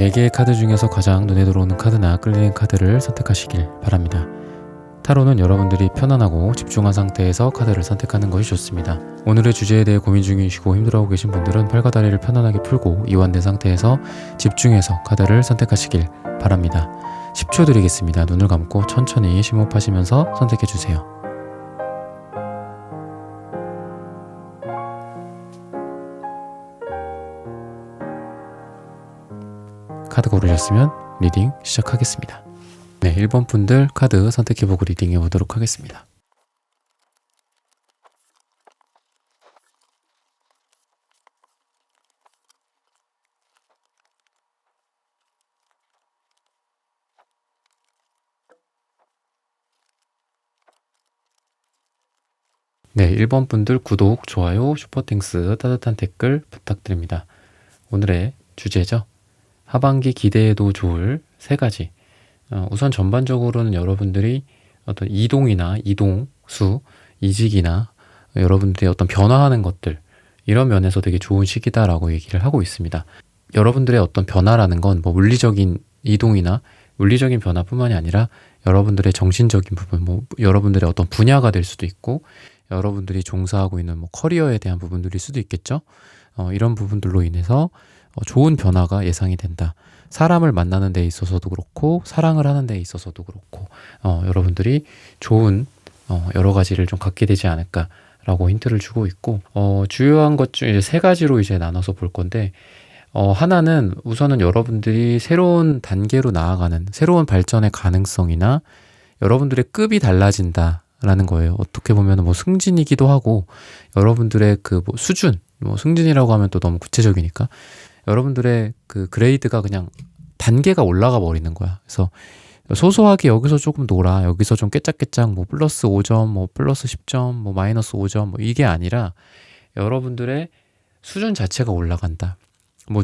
4개의 카드 중에서 가장 눈에 들어오는 카드나 끌리는 카드를 선택하시길 바랍니다. 타로는 여러분들이 편안하고 집중한 상태에서 카드를 선택하는 것이 좋습니다. 오늘의 주제에 대해 고민 중이시고 힘들어하고 계신 분들은 팔과 다리를 편안하게 풀고 이완된 상태에서 집중해서 카드를 선택하시길 바랍니다. 10초 드리겠습니다. 눈을 감고 천천히 심호흡하시면서 선택해주세요. 카드 고르셨으면 리딩 시작하겠습니다. 네, 1번 분들 카드 선택해보고 리딩해 보도록 하겠습니다. 네, 1번 분들 구독, 좋아요, 슈퍼땡스, 따뜻한 댓글 부탁드립니다. 오늘의 주제죠. 하반기 기대해도 좋을 3가지. 우선 전반적으로는 여러분들이 어떤 이동이나 이동수, 이직이나 여러분들이 어떤 변화하는 것들, 이런 면에서 되게 좋은 시기다라고 얘기를 하고 있습니다. 여러분들의 어떤 변화라는 건 뭐 물리적인 이동이나 물리적인 변화뿐만이 아니라 여러분들의 정신적인 부분, 여러분들의 어떤 분야가 될 수도 있고 여러분들이 종사하고 있는 커리어에 대한 부분들일 수도 있겠죠. 이런 부분들로 인해서 좋은 변화가 예상이 된다. 사람을 만나는 데 있어서도 그렇고 사랑을 하는 데 있어서도 그렇고 여러분들이 좋은 여러 가지를 좀 갖게 되지 않을까라고 힌트를 주고 있고 주요한 것 중에 3가지로 이제 나눠서 볼 건데 하나는 우선은 여러분들이 새로운 단계로 나아가는 새로운 발전의 가능성이나 여러분들의 급이 달라진다라는 거예요. 어떻게 보면 승진이기도 하고 여러분들의 수준, 승진이라고 하면 또 너무 구체적이니까 여러분들의 그레이드가 그냥 단계가 올라가 버리는 거야. 그래서 소소하게 여기서 조금 놀아, 여기서 좀 깨짝깨짝 플러스 5점, 플러스 10점, 마이너스 5점 이게 아니라 여러분들의 수준 자체가 올라간다.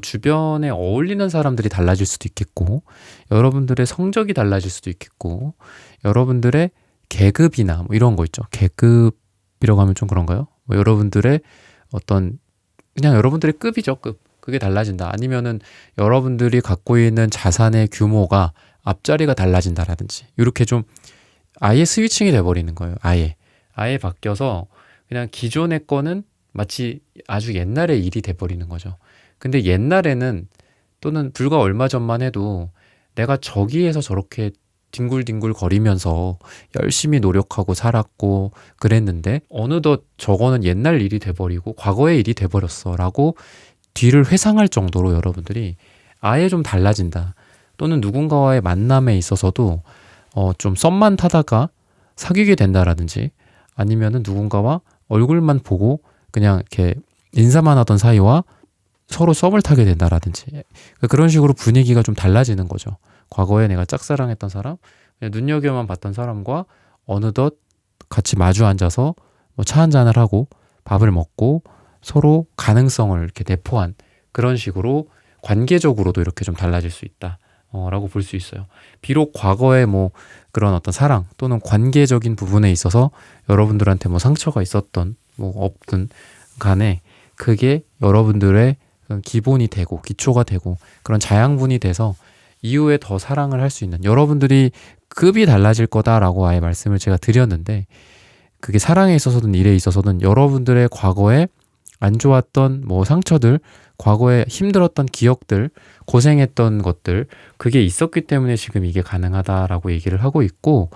주변에 어울리는 사람들이 달라질 수도 있겠고 여러분들의 성적이 달라질 수도 있겠고 여러분들의 계급이나 이런 거 있죠. 계급이라고 하면 좀 그런가요? 여러분들의 어떤 그냥 여러분들의 급이죠. 급. 그게 달라진다. 아니면은 여러분들이 갖고 있는 자산의 규모가 앞자리가 달라진다라든지 이렇게 좀 아예 스위칭이 돼버리는 거예요. 아예 바뀌어서 그냥 기존의 거는 마치 아주 옛날의 일이 돼버리는 거죠. 근데 옛날에는 또는 불과 얼마 전만 해도 내가 저기에서 저렇게 뒹굴뒹굴 거리면서 열심히 노력하고 살았고 그랬는데 어느덧 저거는 옛날 일이 돼버리고 과거의 일이 돼버렸어 라고 뒤를 회상할 정도로 여러분들이 아예 좀 달라진다. 또는 누군가와의 만남에 있어서도 좀 썸만 타다가 사귀게 된다라든지 아니면은 누군가와 얼굴만 보고 그냥 이렇게 인사만 하던 사이와 서로 썸을 타게 된다라든지 그런 식으로 분위기가 좀 달라지는 거죠. 과거에 내가 짝사랑했던 사람, 그냥 눈여겨만 봤던 사람과 어느덧 같이 마주 앉아서 차 한잔을 하고 밥을 먹고 서로 가능성을 이렇게 내포한 그런 식으로 관계적으로도 이렇게 좀 달라질 수 있다 라고 볼 수 있어요. 비록 과거에 그런 어떤 사랑 또는 관계적인 부분에 있어서 여러분들한테 상처가 있었던 없든 간에 그게 여러분들의 기본이 되고 기초가 되고 그런 자양분이 돼서 이후에 더 사랑을 할 수 있는 여러분들이 급이 달라질 거다라고 아예 말씀을 제가 드렸는데 그게 사랑에 있어서든 일에 있어서든 여러분들의 과거에 안 좋았던 상처들, 과거에 힘들었던 기억들, 고생했던 것들 그게 있었기 때문에 지금 이게 가능하다라고 얘기를 하고 있고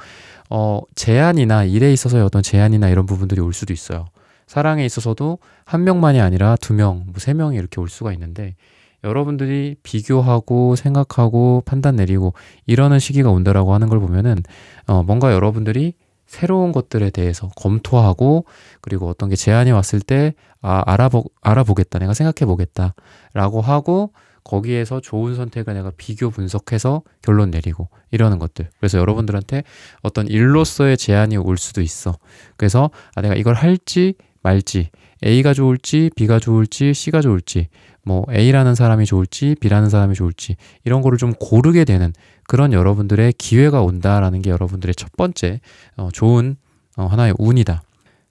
제한이나 일에 있어서의 어떤 제한이나 이런 부분들이 올 수도 있어요. 사랑에 있어서도 한 명만이 아니라 2명, 3명이 이렇게 올 수가 있는데 여러분들이 비교하고 생각하고 판단 내리고 이러는 시기가 온다라고 하는 걸 보면은 뭔가 여러분들이 새로운 것들에 대해서 검토하고 그리고 어떤 게 제안이 왔을 때 알아보겠다, 내가 생각해 보겠다 라고 하고 거기에서 좋은 선택을 내가 비교 분석해서 결론 내리고 이러는 것들. 그래서 여러분들한테 어떤 일로서의 제안이 올 수도 있어. 그래서 내가 이걸 할지 말지, A가 좋을지 B가 좋을지 C가 좋을지 A라는 사람이 좋을지 B라는 사람이 좋을지 이런 거를 좀 고르게 되는 그런 여러분들의 기회가 온다라는 게 여러분들의 첫 번째 좋은 하나의 운이다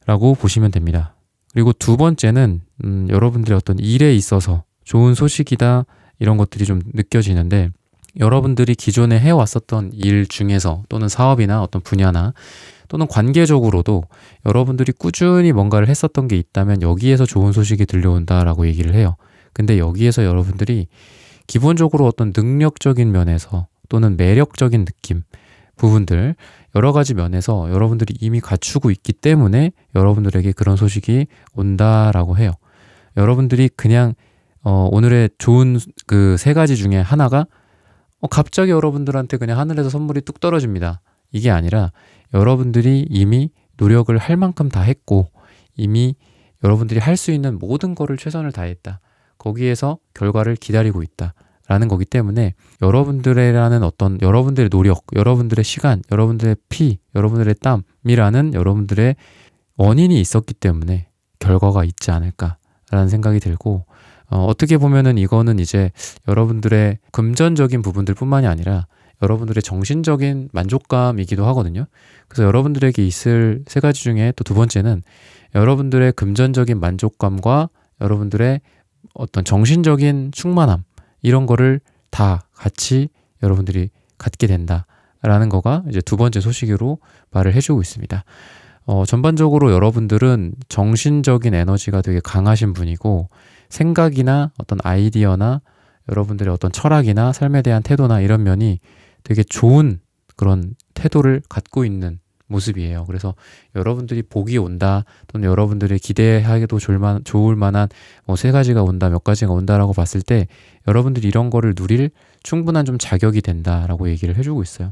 라고 보시면 됩니다. 그리고 두 번째는 여러분들의 어떤 일에 있어서 좋은 소식이다 이런 것들이 좀 느껴지는데, 여러분들이 기존에 해왔었던 일 중에서 또는 사업이나 어떤 분야나 또는 관계적으로도 여러분들이 꾸준히 뭔가를 했었던 게 있다면 여기에서 좋은 소식이 들려온다라고 얘기를 해요. 근데 여기에서 여러분들이 기본적으로 어떤 능력적인 면에서 또는 매력적인 느낌, 부분들, 여러 가지 면에서 여러분들이 이미 갖추고 있기 때문에 여러분들에게 그런 소식이 온다라고 해요. 여러분들이 그냥 오늘의 좋은 그 세 가지 중에 하나가 갑자기 여러분들한테 그냥 하늘에서 선물이 뚝 떨어집니다. 이게 아니라 여러분들이 이미 노력을 할 만큼 다 했고 이미 여러분들이 할 수 있는 모든 거를 최선을 다했다. 거기에서 결과를 기다리고 있다. 라는 거기 때문에 여러분들이라는 어떤 여러분들의 노력, 여러분들의 시간, 여러분들의 피, 여러분들의 땀이라는 여러분들의 원인이 있었기 때문에 결과가 있지 않을까라는 생각이 들고, 어떻게 보면은 이거는 이제 여러분들의 금전적인 부분들 뿐만이 아니라 여러분들의 정신적인 만족감이기도 하거든요. 그래서 여러분들에게 있을 세 가지 중에 또 두 번째는 여러분들의 금전적인 만족감과 여러분들의 어떤 정신적인 충만함, 이런 거를 다 같이 여러분들이 갖게 된다라는 거가 이제 두 번째 소식으로 말을 해주고 있습니다. 전반적으로 여러분들은 정신적인 에너지가 되게 강하신 분이고 생각이나 어떤 아이디어나 여러분들의 어떤 철학이나 삶에 대한 태도나 이런 면이 되게 좋은 그런 태도를 갖고 있는 모습이에요. 그래서 여러분들이 복이 온다 또는 여러분들이 기대하기도 좋을 만한 세 가지가 온다, 몇 가지가 온다라고 봤을 때 여러분들이 이런 거를 누릴 충분한 좀 자격이 된다라고 얘기를 해주고 있어요.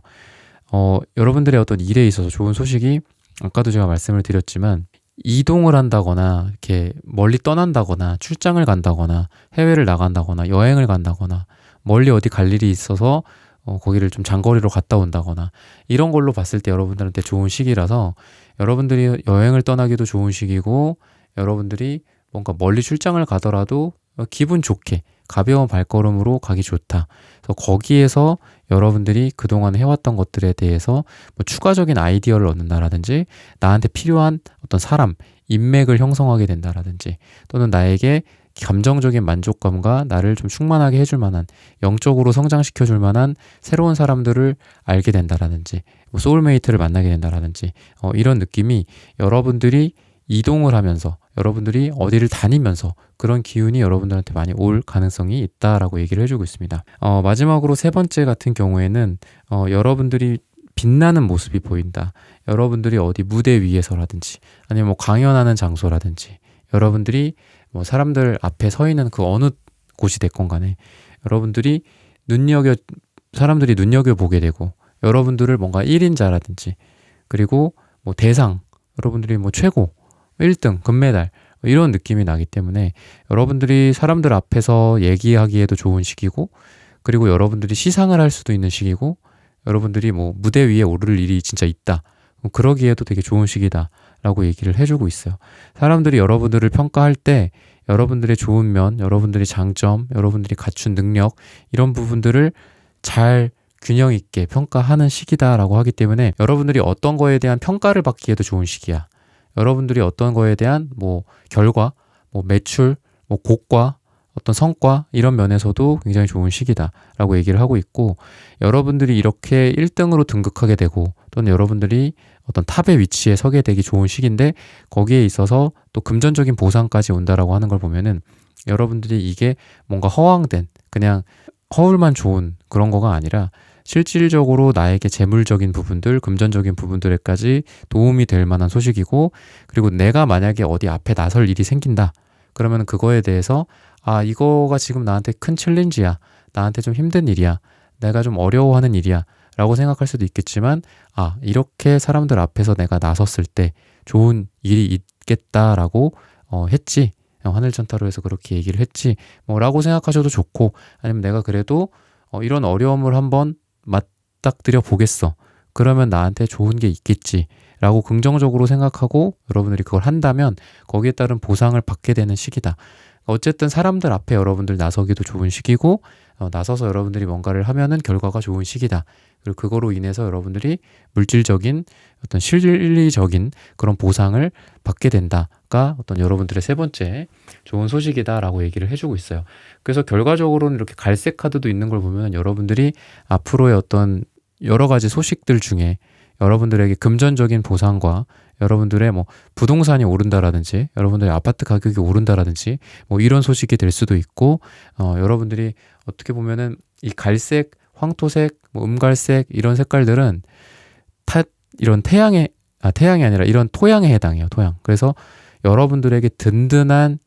여러분들의 어떤 일에 있어서 좋은 소식이 아까도 제가 말씀을 드렸지만 이동을 한다거나 이렇게 멀리 떠난다거나 출장을 간다거나 해외를 나간다거나 여행을 간다거나 멀리 어디 갈 일이 있어서 거기를 좀 장거리로 갔다 온다거나 이런 걸로 봤을 때 여러분들한테 좋은 시기라서 여러분들이 여행을 떠나기도 좋은 시기고 여러분들이 뭔가 멀리 출장을 가더라도 기분 좋게 가벼운 발걸음으로 가기 좋다. 그래서 거기에서 여러분들이 그동안 해왔던 것들에 대해서 뭐 추가적인 아이디어를 얻는다라든지 나한테 필요한 어떤 사람, 인맥을 형성하게 된다라든지 또는 나에게 감정적인 만족감과 나를 좀 충만하게 해줄 만한 영적으로 성장시켜 줄 만한 새로운 사람들을 알게 된다라든지 뭐 소울메이트를 만나게 된다라든지 이런 느낌이 여러분들이 이동을 하면서 여러분들이 어디를 다니면서 그런 기운이 여러분들한테 많이 올 가능성이 있다라고 얘기를 해주고 있습니다. 마지막으로 세 번째 같은 경우에는 여러분들이 빛나는 모습이 보인다. 여러분들이 어디 무대 위에서라든지 아니면 뭐 강연하는 장소라든지 여러분들이 뭐 사람들 앞에 서 있는 그 어느 곳이 됐건 간에 여러분들이 사람들이 눈여겨보게 되고 여러분들을 뭔가 1인자라든지 그리고 뭐 대상, 여러분들이 뭐 최고, 1등, 금메달 이런 느낌이 나기 때문에 여러분들이 사람들 앞에서 얘기하기에도 좋은 시기고 그리고 여러분들이 시상을 할 수도 있는 시기고 여러분들이 뭐 무대 위에 오를 일이 진짜 있다. 그러기에도 되게 좋은 시기다 라고 얘기를 해주고 있어요. 사람들이 여러분들을 평가할 때 여러분들의 좋은 면, 여러분들의 장점, 여러분들이 갖춘 능력 이런 부분들을 잘 균형 있게 평가하는 시기다라고 하기 때문에 여러분들이 어떤 거에 대한 평가를 받기에도 좋은 시기야. 여러분들이 어떤 거에 대한 뭐 결과, 뭐 매출, 뭐 고과, 어떤 성과 이런 면에서도 굉장히 좋은 시기다라고 얘기를 하고 있고 여러분들이 이렇게 1등으로 등극하게 되고 또는 여러분들이 어떤 탑의 위치에 서게 되기 좋은 시기인데 거기에 있어서 또 금전적인 보상까지 온다라고 하는 걸 보면은 여러분들이 이게 뭔가 허황된 그냥 허울만 좋은 그런 거가 아니라 실질적으로 나에게 재물적인 부분들, 금전적인 부분들에까지 도움이 될 만한 소식이고 그리고 내가 만약에 어디 앞에 나설 일이 생긴다. 그러면 그거에 대해서 이거가 지금 나한테 큰 챌린지야. 나한테 좀 힘든 일이야. 내가 좀 어려워하는 일이야. 라고 생각할 수도 있겠지만 이렇게 사람들 앞에서 내가 나섰을 때 좋은 일이 있겠다라고 했지. 하늘전타로에서 그렇게 얘기를 했지. 라고 생각하셔도 좋고 아니면 내가 그래도 이런 어려움을 한번 맞닥뜨려 보겠어. 그러면 나한테 좋은 게 있겠지. 라고 긍정적으로 생각하고 여러분들이 그걸 한다면 거기에 따른 보상을 받게 되는 시기다. 어쨌든 사람들 앞에 여러분들 나서기도 좋은 시기고, 나서서 여러분들이 뭔가를 하면은 결과가 좋은 시기다. 그리고 그거로 인해서 여러분들이 물질적인 어떤 실리적인 그런 보상을 받게 된다가 어떤 여러분들의 세 번째 좋은 소식이다라고 얘기를 해주고 있어요. 그래서 결과적으로는 이렇게 갈색 카드도 있는 걸 보면 여러분들이 앞으로의 어떤 여러 가지 소식들 중에 여러분들에게 금전적인 보상과 여러분들의 뭐 부동산이 오른다라든지 여러분들의 아파트 가격이 오른다라든지 뭐 이런 소식이 될 수도 있고, 여러분들이 어떻게 보면은 이 갈색, 황토색, 뭐 음갈색 이런 색깔들은 이런 태양이 아니라 이런 토양에 해당해요. 토양. 그래서 여러분들에게 든든한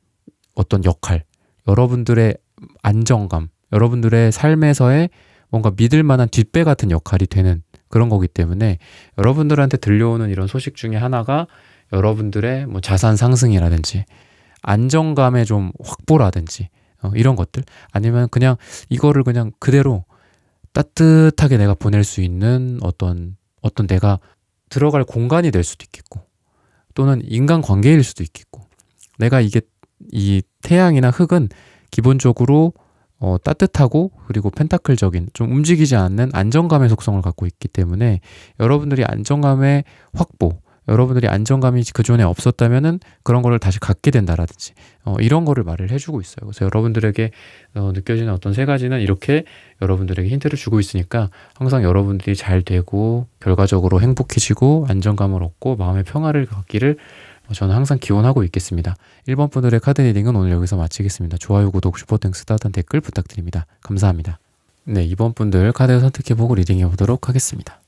어떤 역할, 여러분들의 안정감, 여러분들의 삶에서의 뭔가 믿을 만한 뒷배 같은 역할이 되는 그런 거기 때문에 여러분들한테 들려오는 이런 소식 중에 하나가 여러분들의 뭐 자산 상승이라든지 안정감의 좀 확보라든지 이런 것들, 아니면 그냥 이거를 그냥 그대로 따뜻하게 내가 보낼 수 있는 어떤 내가 들어갈 공간이 될 수도 있겠고, 또는 인간관계일 수도 있겠고, 내가 이 태양이나 흙은 기본적으로 따뜻하고 그리고 펜타클적인 좀 움직이지 않는 안정감의 속성을 갖고 있기 때문에 여러분들이 안정감의 확보, 여러분들이 안정감이 그전에 없었다면은 그런 거를 다시 갖게 된다라든지 이런 거를 말을 해주고 있어요. 그래서 여러분들에게 느껴지는 어떤 세 가지는 이렇게 여러분들에게 힌트를 주고 있으니까 항상 여러분들이 잘 되고 결과적으로 행복해지고 안정감을 얻고 마음의 평화를 갖기를 저는 항상 기원하고 있겠습니다. 1번 분들의 카드 리딩은 오늘 여기서 마치겠습니다. 좋아요, 구독, 슈퍼땡스, 따뜻한 댓글 부탁드립니다. 감사합니다. 네, 2번 분들 카드 선택해보고 리딩해 보도록 하겠습니다.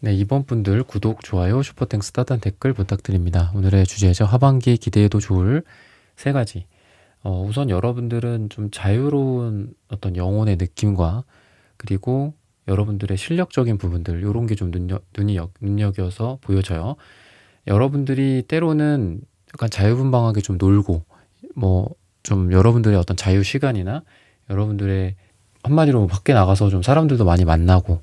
네, 2번 분들 구독, 좋아요, 슈퍼땡스, 따뜻한 댓글 부탁드립니다. 오늘의 주제죠. 하반기에 기대해도 좋을 세 가지. 우선 여러분들은 좀 자유로운 어떤 영혼의 느낌과 그리고 여러분들의 실력적인 부분들, 이런 게 좀 눈여겨서 보여져요. 여러분들이 때로는 약간 자유분방하게 좀 놀고, 뭐 좀 여러분들의 어떤 자유 시간이나 여러분들의 한마디로 밖에 나가서 좀 사람들도 많이 만나고,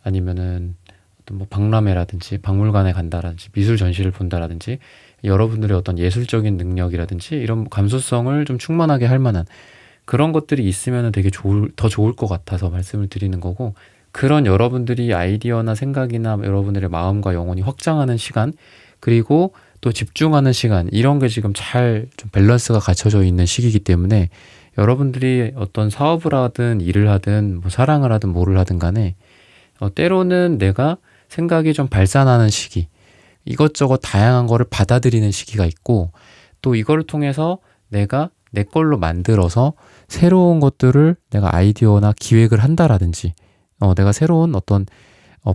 아니면은 어떤 뭐 박람회라든지 박물관에 간다라든지 미술 전시를 본다라든지 여러분들의 어떤 예술적인 능력이라든지 이런 감수성을 좀 충만하게 할 만한 그런 것들이 있으면 되게 더 좋을 것 같아서 말씀을 드리는 거고, 그런 여러분들이 아이디어나 생각이나 여러분들의 마음과 영혼이 확장하는 시간, 그리고 또 집중하는 시간, 이런 게 지금 잘 좀 밸런스가 갖춰져 있는 시기이기 때문에 여러분들이 어떤 사업을 하든 일을 하든 뭐 사랑을 하든 뭐를 하든 간에 때로는 내가 생각이 좀 발산하는 시기, 이것저것 다양한 거를 받아들이는 시기가 있고, 또 이걸 통해서 내가 내 걸로 만들어서 새로운 것들을 내가 아이디어나 기획을 한다라든지 내가 새로운 어떤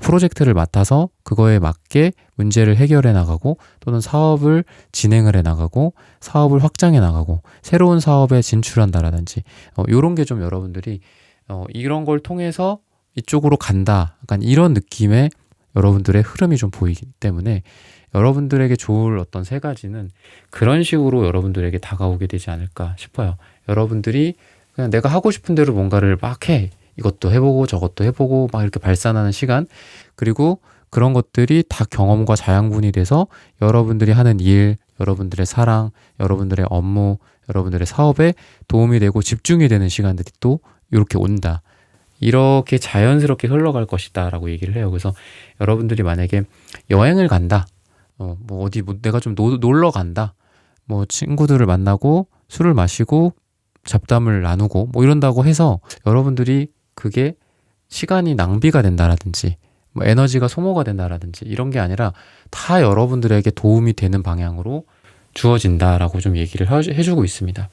프로젝트를 맡아서 그거에 맞게 문제를 해결해 나가고, 또는 사업을 진행을 해 나가고 사업을 확장해 나가고 새로운 사업에 진출한다라든지 이런 게 좀 여러분들이 이런 걸 통해서 이쪽으로 간다, 약간 이런 느낌의 여러분들의 흐름이 좀 보이기 때문에 여러분들에게 좋을 어떤 세 가지는 그런 식으로 여러분들에게 다가오게 되지 않을까 싶어요. 여러분들이 그냥 내가 하고 싶은 대로 뭔가를 막 해. 이것도 해보고 저것도 해보고 막 이렇게 발산하는 시간, 그리고 그런 것들이 다 경험과 자양분이 돼서 여러분들이 하는 일, 여러분들의 사랑, 여러분들의 업무, 여러분들의 사업에 도움이 되고 집중이 되는 시간들이 또 이렇게 온다. 이렇게 자연스럽게 흘러갈 것이다 라고 얘기를 해요. 그래서 여러분들이 만약에 여행을 간다, 뭐 어디 내가 좀 놀러 간다, 뭐 친구들을 만나고 술을 마시고 잡담을 나누고 뭐 이런다고 해서 여러분들이 그게 시간이 낭비가 된다라든지 뭐 에너지가 소모가 된다라든지 이런 게 아니라 다 여러분들에게 도움이 되는 방향으로 주어진다라고 좀 얘기를 해주고 있습니다.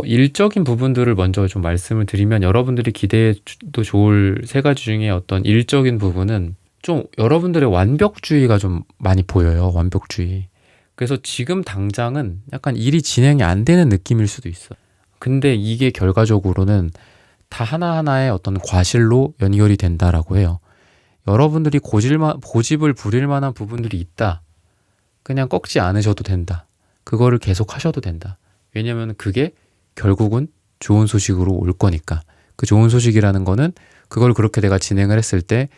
일적인 부분들을 먼저 좀 말씀을 드리면, 여러분들이 기대해도 좋을 세 가지 중에 어떤 일적인 부분은 좀 여러분들의 완벽주의가 좀 많이 보여요. 완벽주의. 그래서 지금 당장은 약간 일이 진행이 안 되는 느낌일 수도 있어요. 근데 이게 결과적으로는 다 하나하나의 어떤 과실로 연결이 된다라고 해요. 여러분들이 고집을 부릴 만한 부분들이 있다. 그냥 꺾지 않으셔도 된다. 그거를 계속 하셔도 된다. 왜냐면 그게 결국은 좋은 소식으로 올 거니까. 그 좋은 소식이라는 거는 그걸 그렇게 내가 진행을 했을 때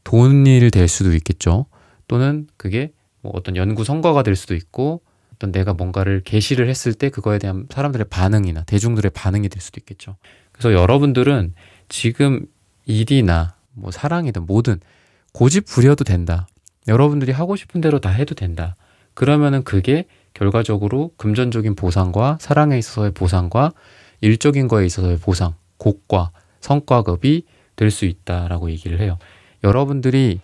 돈이 될 수도 있겠죠. 또는 그게 뭐 어떤 연구 성과가 될 수도 있고, 어떤 내가 뭔가를 게시를 했을 때 그거에 대한 사람들의 반응이나 대중들의 반응이 될 수도 있겠죠. 그래서 여러분들은 지금 일이나 뭐 사랑이든 뭐든 고집 부려도 된다. 여러분들이 하고 싶은 대로 다 해도 된다. 그러면은 그게 결과적으로 금전적인 보상과 사랑에 있어서의 보상과 일적인 거에 있어서의 보상, 곡과 성과급이 될 수 있다라고 얘기를 해요. 여러분들이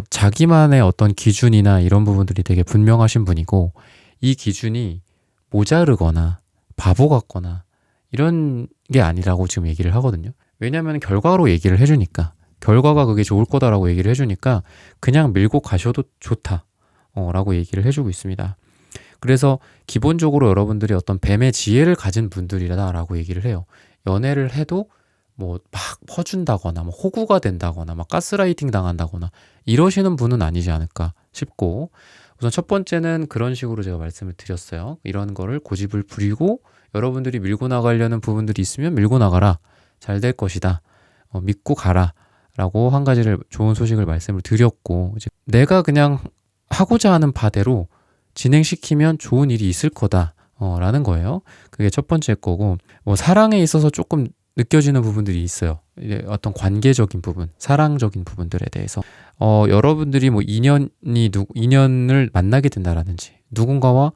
자기만의 어떤 기준이나 이런 부분들이 되게 분명하신 분이고, 이 기준이 모자르거나 바보 같거나 이런 게 아니라고 지금 얘기를 하거든요. 왜냐하면 결과로 얘기를 해주니까, 결과가 그게 좋을 거다라고 얘기를 해주니까 그냥 밀고 가셔도 좋다 라고 얘기를 해주고 있습니다. 그래서 기본적으로 여러분들이 어떤 뱀의 지혜를 가진 분들이라고 얘기를 해요. 연애를 해도 뭐 막 퍼준다거나 뭐 호구가 된다거나 막 가스라이팅 당한다거나 이러시는 분은 아니지 않을까 싶고, 우선 첫 번째는 그런 식으로 제가 말씀을 드렸어요. 이런 거를 고집을 부리고 여러분들이 밀고 나가려는 부분들이 있으면 밀고 나가라. 잘 될 것이다. 믿고 가라. 라고 한 가지를 좋은 소식을 말씀을 드렸고, 이제 내가 그냥 하고자 하는 바대로 진행시키면 좋은 일이 있을 거다 라는 거예요. 그게 첫 번째 거고, 뭐 사랑에 있어서 조금 느껴지는 부분들이 있어요. 어떤 관계적인 부분, 사랑적인 부분들에 대해서 여러분들이 뭐 인연을 만나게 된다라든지 누군가와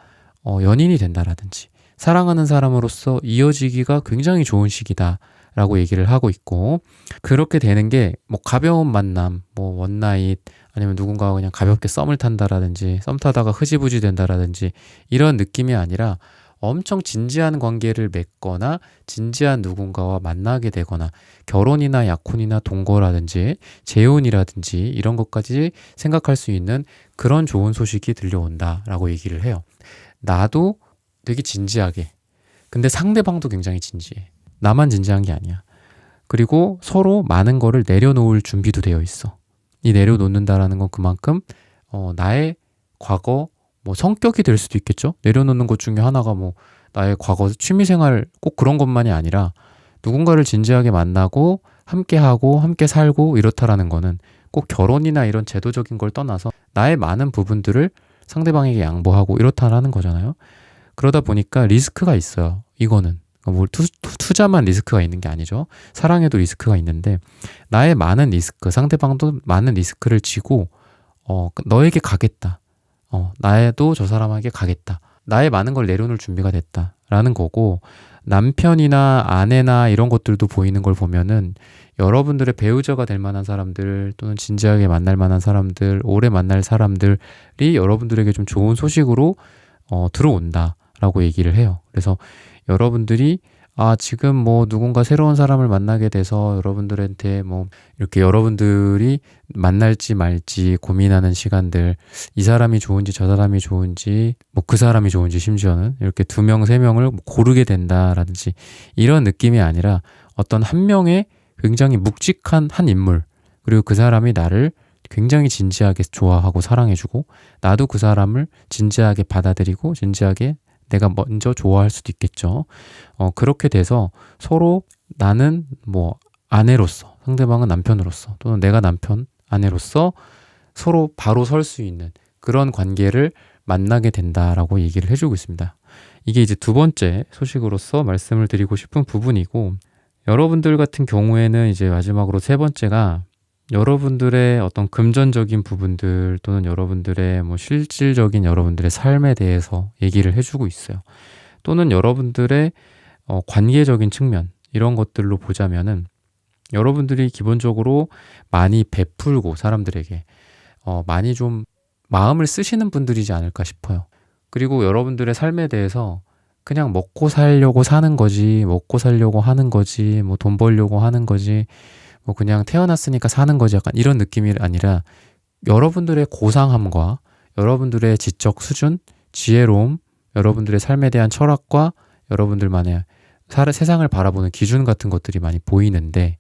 연인이 된다라든지 사랑하는 사람으로서 이어지기가 굉장히 좋은 시기다라고 얘기를 하고 있고, 그렇게 되는 게 뭐 가벼운 만남, 뭐 원나잇 아니면 누군가와 그냥 가볍게 썸을 탄다라든지 썸 타다가 흐지부지 된다라든지 이런 느낌이 아니라 엄청 진지한 관계를 맺거나 진지한 누군가와 만나게 되거나 결혼이나 약혼이나 동거라든지 재혼이라든지 이런 것까지 생각할 수 있는 그런 좋은 소식이 들려온다라고 얘기를 해요. 나도 되게 진지하게, 근데 상대방도 굉장히 진지해. 나만 진지한 게 아니야. 그리고 서로 많은 거를 내려놓을 준비도 되어 있어. 이 내려놓는다라는 건 그만큼 나의 과거, 뭐 성격이 될 수도 있겠죠. 내려놓는 것 중에 하나가 뭐 나의 과거 취미생활 꼭 그런 것만이 아니라 누군가를 진지하게 만나고 함께하고 함께 살고 이렇다라는 거는 꼭 결혼이나 이런 제도적인 걸 떠나서 나의 많은 부분들을 상대방에게 양보하고 이렇다라는 거잖아요. 그러다 보니까 리스크가 있어요. 이거는 뭐 투자만 리스크가 있는 게 아니죠. 사랑에도 리스크가 있는데 나의 많은 리스크, 상대방도 많은 리스크를 지고 너에게 가겠다. 나도 저 사람에게 가겠다. 나의 많은 걸 내려놓을 준비가 됐다라는 거고, 남편이나 아내나 이런 것들도 보이는 걸 보면은 여러분들의 배우자가 될 만한 사람들 또는 진지하게 만날 만한 사람들, 오래 만날 사람들이 여러분들에게 좀 좋은 소식으로 들어온다라고 얘기를 해요. 그래서 여러분들이 지금 뭐 누군가 새로운 사람을 만나게 돼서 여러분들한테 뭐 이렇게 여러분들이 만날지 말지 고민하는 시간들, 이 사람이 좋은지 저 사람이 좋은지 뭐 그 사람이 좋은지 심지어는 이렇게 2명, 3명을 고르게 된다라든지 이런 느낌이 아니라 어떤 한 명의 굉장히 묵직한 한 인물, 그리고 그 사람이 나를 굉장히 진지하게 좋아하고 사랑해주고 나도 그 사람을 진지하게 받아들이고 진지하게 내가 먼저 좋아할 수도 있겠죠. 그렇게 돼서 서로 나는 뭐 아내로서, 상대방은 남편으로서, 또는 내가 남편, 아내로서 서로 바로 설 수 있는 그런 관계를 만나게 된다라고 얘기를 해주고 있습니다. 이게 이제 두 번째 소식으로서 말씀을 드리고 싶은 부분이고, 여러분들 같은 경우에는 이제 마지막으로 세 번째가 여러분들의 어떤 금전적인 부분들 또는 여러분들의 뭐 실질적인 여러분들의 삶에 대해서 얘기를 해주고 있어요. 또는 여러분들의 관계적인 측면, 이런 것들로 보자면은 여러분들이 기본적으로 많이 베풀고 사람들에게 많이 좀 마음을 쓰시는 분들이지 않을까 싶어요. 그리고 여러분들의 삶에 대해서 그냥 먹고 살려고 사는 거지, 먹고 살려고 하는 거지, 뭐 돈 벌려고 하는 거지, 뭐 그냥 태어났으니까 사는 거지, 약간 이런 느낌이 아니라 여러분들의 고상함과 여러분들의 지적 수준, 지혜로움, 여러분들의 삶에 대한 철학과 여러분들만의 세상을 바라보는 기준 같은 것들이 많이 보이는데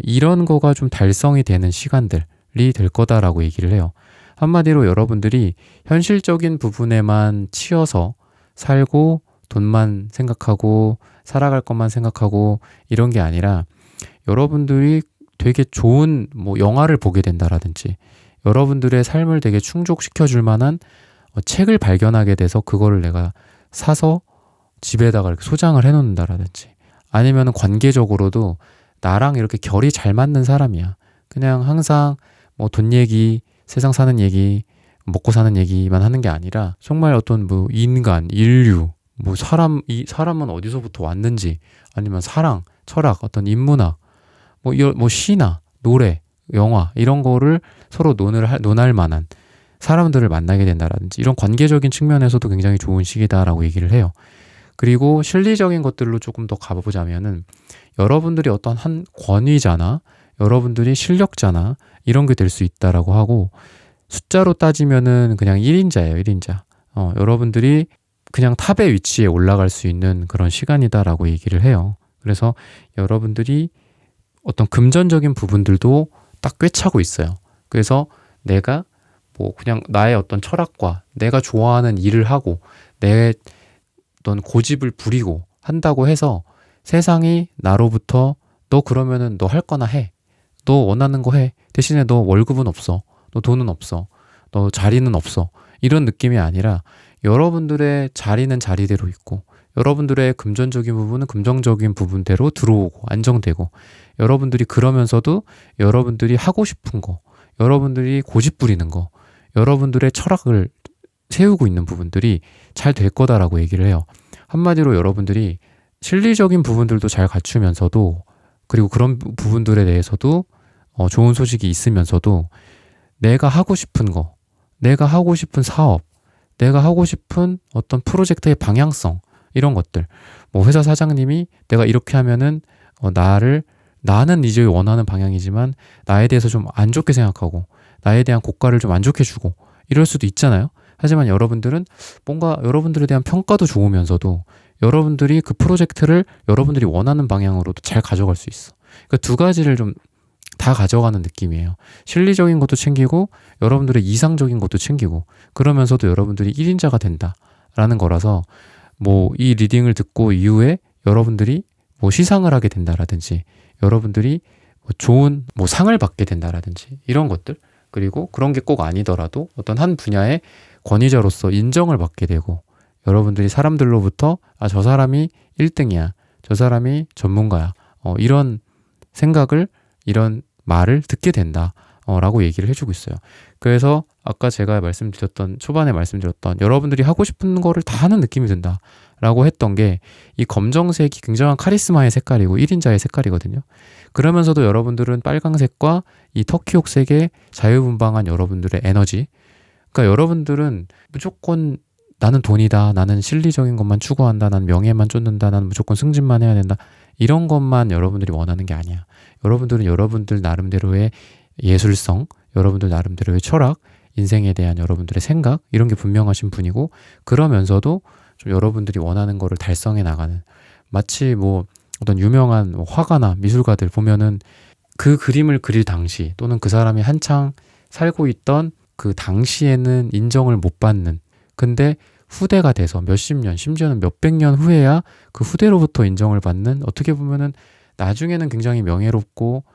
이런 거가 좀 달성이 되는 시간들이 될 거다라고 얘기를 해요. 한마디로 여러분들이 현실적인 부분에만 치여서 살고 돈만 생각하고 살아갈 것만 생각하고 이런 게 아니라 여러분들이 되게 좋은 뭐 영화를 보게 된다라든지 여러분들의 삶을 되게 충족시켜 줄 만한 책을 발견하게 돼서 그거를 내가 사서 집에다가 이렇게 소장을 해 놓는다라든지 아니면은 관계적으로도 나랑 이렇게 결이 잘 맞는 사람이야. 그냥 항상 뭐 돈 얘기, 세상 사는 얘기, 먹고 사는 얘기만 하는 게 아니라 정말 어떤 뭐 인간, 인류, 뭐 사람은 어디서부터 왔는지 아니면 사랑, 철학, 어떤 인문학, 뭐 시나 노래, 영화 이런 거를 서로 논할 만한 사람들을 만나게 된다라든지 이런 관계적인 측면에서도 굉장히 좋은 시기다라고 얘기를 해요. 그리고 실리적인 것들로 조금 더 가보자면은 여러분들이 어떤 한 권위자나 여러분들이 실력자나 이런 게 될 수 있다라고 하고 숫자로 따지면은 그냥 1인자예요, 1인자. 여러분들이 그냥 탑의 위치에 올라갈 수 있는 그런 시간이다라고 얘기를 해요. 그래서 여러분들이 어떤 금전적인 부분들도 딱 꿰차고 있어요. 그래서 내가 뭐 그냥 나의 어떤 철학과 내가 좋아하는 일을 하고 내 어떤 고집을 부리고 한다고 해서 세상이 나로부터 너 그러면은 너 할 거나 해. 너 원하는 거 해. 대신에 너 월급은 없어. 너 돈은 없어. 너 자리는 없어. 이런 느낌이 아니라 여러분들의 자리는 자리대로 있고 여러분들의 금전적인 부분은 금전적인 부분대로 들어오고 안정되고 여러분들이 그러면서도 여러분들이 하고 싶은 거, 여러분들이 고집 부리는 거, 여러분들의 철학을 세우고 있는 부분들이 잘 될 거다라고 얘기를 해요. 한마디로 여러분들이 실리적인 부분들도 잘 갖추면서도 그리고 그런 부분들에 대해서도 좋은 소식이 있으면서도 내가 하고 싶은 거, 내가 하고 싶은 사업, 내가 하고 싶은 어떤 프로젝트의 방향성 이런 것들 뭐 회사 사장님이 내가 이렇게 하면은 나는 이제 원하는 방향이지만 나에 대해서 좀 안 좋게 생각하고 나에 대한 고가를 좀 안 좋게 주고 이럴 수도 있잖아요. 하지만 여러분들은 뭔가 여러분들에 대한 평가도 좋으면서도 여러분들이 그 프로젝트를 여러분들이 원하는 방향으로도 잘 가져갈 수 있어. 그러니까 두 가지를 좀 다 가져가는 느낌이에요. 실리적인 것도 챙기고 여러분들의 이상적인 것도 챙기고 그러면서도 여러분들이 1인자가 된다라는 거라서 뭐 이 리딩을 듣고 이후에 여러분들이 뭐 시상을 하게 된다라든지 여러분들이 뭐 좋은 뭐 상을 받게 된다라든지 이런 것들 그리고 그런 게 꼭 아니더라도 어떤 한 분야의 권위자로서 인정을 받게 되고 여러분들이 사람들로부터 저 사람이 1등이야. 저 사람이 전문가야. 이런 생각을 이런 말을 듣게 된다. 라고 얘기를 해주고 있어요. 그래서 아까 제가 초반에 말씀드렸던 여러분들이 하고 싶은 거를 다 하는 느낌이 든다. 라고 했던 게 이 검정색이 굉장한 카리스마의 색깔이고 1인자의 색깔이거든요. 그러면서도 여러분들은 빨강색과 이 터키옥색의 자유분방한 여러분들의 에너지. 그러니까 여러분들은 무조건 나는 돈이다. 나는 실리적인 것만 추구한다. 난 명예만 쫓는다. 나는 무조건 승진만 해야 된다. 이런 것만 여러분들이 원하는 게 아니야. 여러분들은 여러분들 나름대로의 예술성, 여러분들 나름대로의 철학, 인생에 대한 여러분들의 생각 이런 게 분명하신 분이고 그러면서도 좀 여러분들이 원하는 거를 달성해 나가는 마치 뭐 어떤 유명한 화가나 미술가들 보면은 그 그림을 그릴 당시 또는 그 사람이 한창 살고 있던 그 당시에는 인정을 못 받는 근데 후대가 돼서 몇십 년 심지어는 몇백 년 후에야 그 후대로부터 인정을 받는 어떻게 보면은 나중에는 굉장히 명예롭고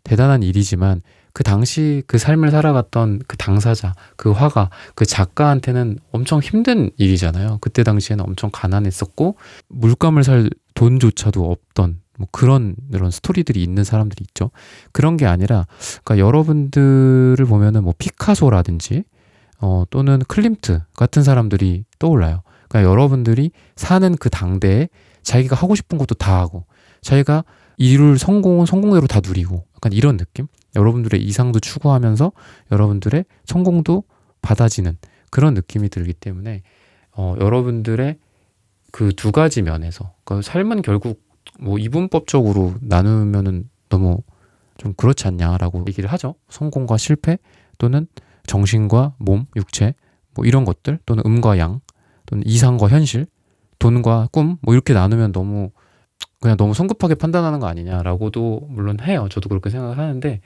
대단한 일이지만 그 당시 그 삶을 살아갔던 그 당사자, 그 화가, 그 작가한테는 엄청 힘든 일이잖아요. 그때 당시에는 엄청 가난했었고 물감을 살 돈조차도 없던 뭐 그런 스토리들이 있는 사람들이 있죠. 그런 게 아니라 그러니까 여러분들을 보면은 뭐 피카소라든지 또는 클림트 같은 사람들이 떠올라요. 그러니까 여러분들이 사는 그 당대에 자기가 하고 싶은 것도 다 하고 자기가 이룰 성공은 성공대로 다 누리고 약간 이런 느낌? 여러분들의 이상도 추구하면서 여러분들의 성공도 받아지는 그런 느낌이 들기 때문에 여러분들의 그 두 가지 면에서 그러니까 삶은 결국 뭐 이분법적으로 나누면은 너무 좀 그렇지 않냐라고 얘기를 하죠. 성공과 실패 또는 정신과 몸, 육체 뭐 이런 것들 또는 음과 양 또는 이상과 현실 돈과 꿈 뭐 이렇게 나누면 그냥 너무 성급하게 판단하는 거 아니냐라고도 물론 해요. 저도 그렇게 생각을 하는데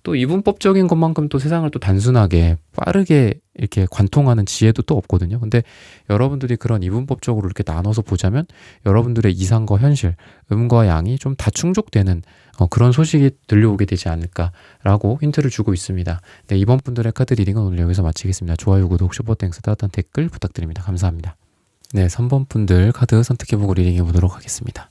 또 이분법적인 것만큼 또 세상을 또 단순하게 빠르게 이렇게 관통하는 지혜도 또 없거든요. 근데 여러분들이 그런 이분법적으로 이렇게 나눠서 보자면 여러분들의 이상과 현실, 음과 양이 좀 다 충족되는 그런 소식이 들려오게 되지 않을까라고 힌트를 주고 있습니다. 네, 이번 분들의 카드 리딩은 오늘 여기서 마치겠습니다. 좋아요, 구독, 슈퍼땡스, 따뜻한 댓글 부탁드립니다. 감사합니다. 네, 3번 분들 카드 선택해보고 리딩해 보도록 하겠습니다.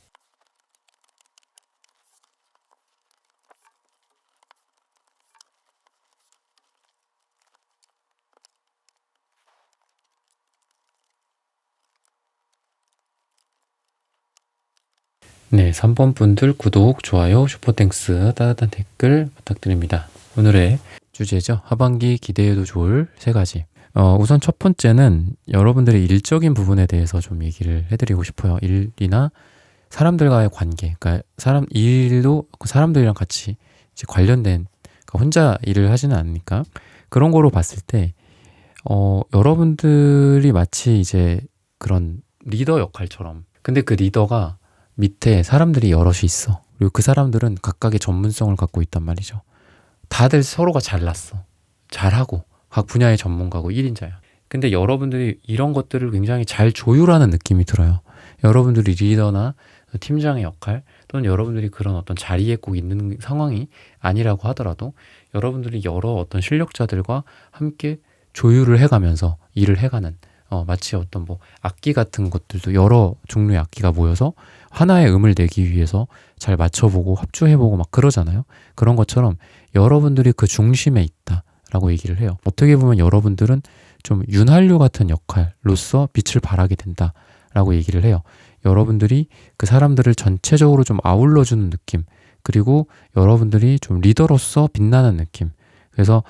네, 3번 분들 구독, 좋아요, 슈퍼땡스, 따뜻한 댓글 부탁드립니다. 오늘의 주제죠. 하반기 기대해도 좋을 3가지. 우선 첫 번째는 여러분들의 일적인 부분에 대해서 좀 얘기를 해드리고 싶어요. 일이나 사람들과의 관계, 그러니까 일도 사람들이랑 같이 이제 관련된, 그러니까 혼자 일을 하지는 않으니까 그런 거로 봤을 때, 여러분들이 마치 이제 그런 리더 역할처럼, 근데 그 리더가 밑에 사람들이 여럿이 있어. 그리고 그 사람들은 각각의 전문성을 갖고 있단 말이죠. 다들 서로가 잘났어. 잘하고 각 분야의 전문가고 1인자야. 근데 여러분들이 이런 것들을 굉장히 잘 조율하는 느낌이 들어요. 여러분들이 리더나 팀장의 역할 또는 여러분들이 그런 어떤 자리에 꼭 있는 상황이 아니라고 하더라도 여러분들이 여러 어떤 실력자들과 함께 조율을 해가면서 일을 해가는, 마치 어떤 뭐 악기 같은 것들도 여러 종류의 악기가 모여서 하나의 음을 내기 위해서 잘 맞춰보고 합주해보고 막 그러잖아요. 그런 것처럼 여러분들이 그 중심에 있다라고 얘기를 해요. 어떻게 보면 여러분들은 좀 윤활유 같은 역할로서 빛을 발하게 된다라고 얘기를 해요. 여러분들이 그 사람들을 전체적으로 좀 아울러주는 느낌, 그리고 여러분들이 좀 리더로서 빛나는 느낌. 그래서